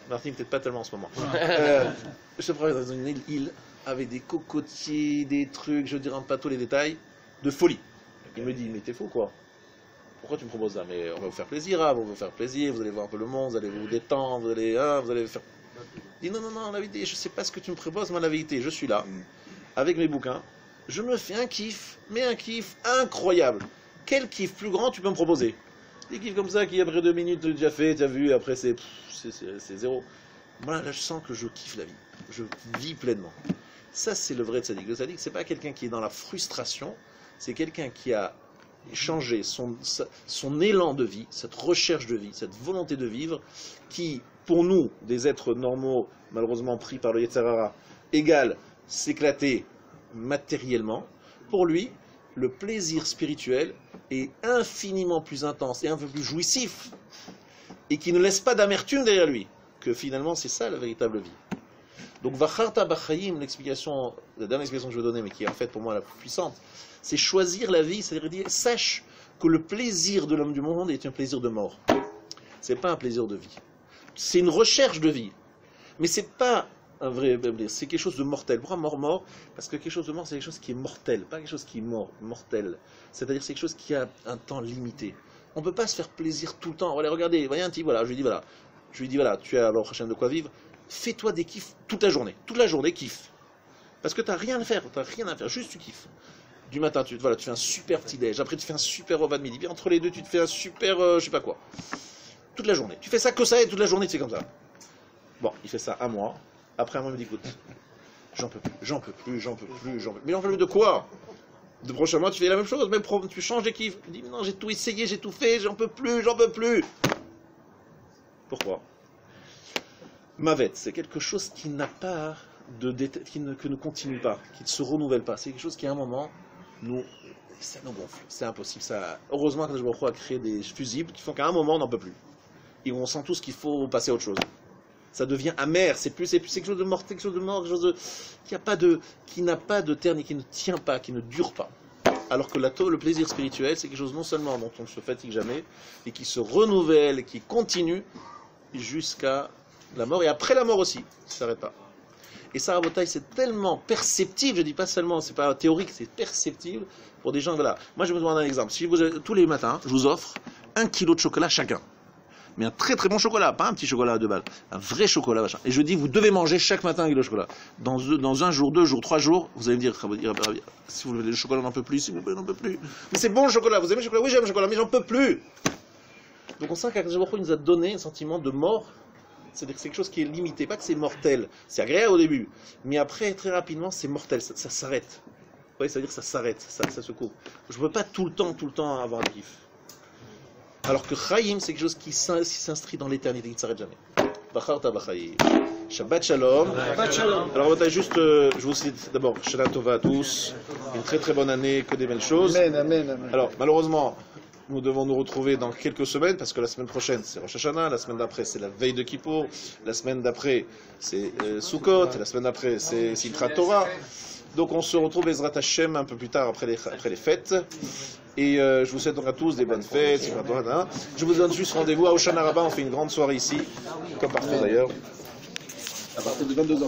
Martinique, peut-être pas tellement en ce moment. Je te propose dans une île avec des cocotiers, des trucs, je ne dirai pas tous les détails, de folie. Il me dit, mais t'es fou quoi? Pourquoi tu me proposes ça? Mais on va vous faire plaisir, hein, on va vous faire plaisir, vous allez voir un peu le monde, vous allez vous détendre, vous allez faire... Il dit, non, la vérité, je ne sais pas ce que tu me proposes, moi la vérité, je suis là, avec mes bouquins, je me fais un kiff, mais un kiff incroyable. Quel kiff plus grand tu peux me proposer? Des kiffs comme ça qui après 2 minutes tu as déjà fait, tu as vu, après c'est zéro. Moi là je sens que je kiffe la vie, je vis pleinement. Ça c'est le vrai tzaddik. Le tzaddik c'est pas quelqu'un qui est dans la frustration, c'est quelqu'un qui a changé son élan de vie, cette recherche de vie, cette volonté de vivre, qui pour nous, des êtres normaux, malheureusement pris par le Yetzer Hara, égale s'éclater matériellement. Pour lui, le plaisir spirituel est infiniment plus intense et un peu plus jouissif, et qui ne laisse pas d'amertume derrière lui, que finalement c'est ça la véritable vie. Donc Vacharta Bachayim, l'explication, la dernière explication que je vais donner, mais qui est en fait pour moi la plus puissante, c'est choisir la vie, c'est-à-dire dire, sache que le plaisir de l'homme du monde est un plaisir de mort. C'est pas un plaisir de vie. C'est une recherche de vie. Mais c'est pas un vrai plaisir, c'est quelque chose de mortel. Pourquoi mort? Parce que quelque chose de mort, c'est quelque chose qui est mortel, pas quelque chose qui est mortel. C'est-à-dire c'est quelque chose qui a un temps limité. On ne peut pas se faire plaisir tout le temps. Allez, regardez, voyez un type, voilà, je lui dis voilà, tu as alors prochaine de quoi vivre, fais-toi des kiffs toute la journée, kiff. Parce que tu n'as rien à faire, juste tu kiffes. Du matin, tu fais un super petit déj, après tu fais un super repas de midi, puis entre les deux, tu te fais un super, je sais pas quoi. Toute la journée. Tu fais ça que ça et toute la journée, tu fais comme ça. Bon, il fait ça un mois. Après un mois, il me dit, écoute, j'en peux plus. Mais j'en peux plus de quoi? De prochain mois, tu fais la même chose, même tu changes des kiffs. Il me dit, non, j'ai tout essayé, j'ai tout fait, j'en peux plus. Pourquoi? Mavet, c'est quelque chose qui n'a pas qui ne continue pas, qui ne se renouvelle pas. C'est quelque chose qui, à un moment, ça nous gonfle. C'est impossible. Heureusement que Akadosh Baruch Hu a créé des fusibles qui font qu'à un moment, on n'en peut plus. Et on sent tous qu'il faut passer à autre chose. Ça devient amer, c'est quelque chose de mort, quelque chose qui n'a pas de terme et qui ne tient pas, qui ne dure pas. Alors que le plaisir spirituel, c'est quelque chose non seulement dont on ne se fatigue jamais, et qui se renouvelle, qui continue jusqu'à la mort, et après la mort aussi, ça ne s'arrête pas. Et ça, Rabotai, c'est tellement perceptible, je ne dis pas seulement, c'est pas théorique, c'est perceptible pour des gens, voilà. Moi, je vais vous donner un exemple. Si tous les matins, je vous offre 1 kilo de chocolat chacun. Mais un très très bon chocolat, pas un petit chocolat à 2 balles, un vrai chocolat, machin. Et je dis, vous devez manger chaque matin 1 kilo de chocolat. Dans 1 jour, 2 jours, 3 jours, vous allez me dire, si vous voulez le chocolat, on n'en peut plus, s'il vous plaît, on n'en peut plus. Mais c'est bon le chocolat, vous aimez le chocolat? Oui, j'aime le chocolat, mais j'en peux plus. Donc on sent qu'Akadosh Baruch Hu nous a donné un sentiment de mort, c'est-à-dire que c'est quelque chose qui est limité, pas que c'est mortel. C'est agréable au début, mais après, très rapidement, c'est mortel, ça s'arrête. Vous voyez, ça veut dire que ça s'arrête, ça se coupe. Je ne peux pas tout le temps avoir un kiff. Alors que Chaim, c'est quelque chose qui s'inscrit dans l'éternité, qui ne s'arrête jamais. Bacharta b'chaim. Shabbat Shalom. Alors, juste, je vous cite d'abord, Shana Tova à tous, une très très bonne année, que des belles choses. Amen, amen, amen. Alors, malheureusement, nous devons nous retrouver dans quelques semaines, parce que la semaine prochaine, c'est Rosh Hashanah, la semaine d'après, c'est la veille de Kippour, la semaine d'après, c'est Sukkot, la semaine d'après, c'est Simchat Torah. Donc, on se retrouve Ezrat Hashem un peu plus tard, après les fêtes. Et je vous souhaite donc à tous des bonnes fêtes. Simchat Torah. Je vous donne juste rendez-vous à Hoshana Rabbah, on fait une grande soirée ici, comme partout d'ailleurs, à partir de 22h30.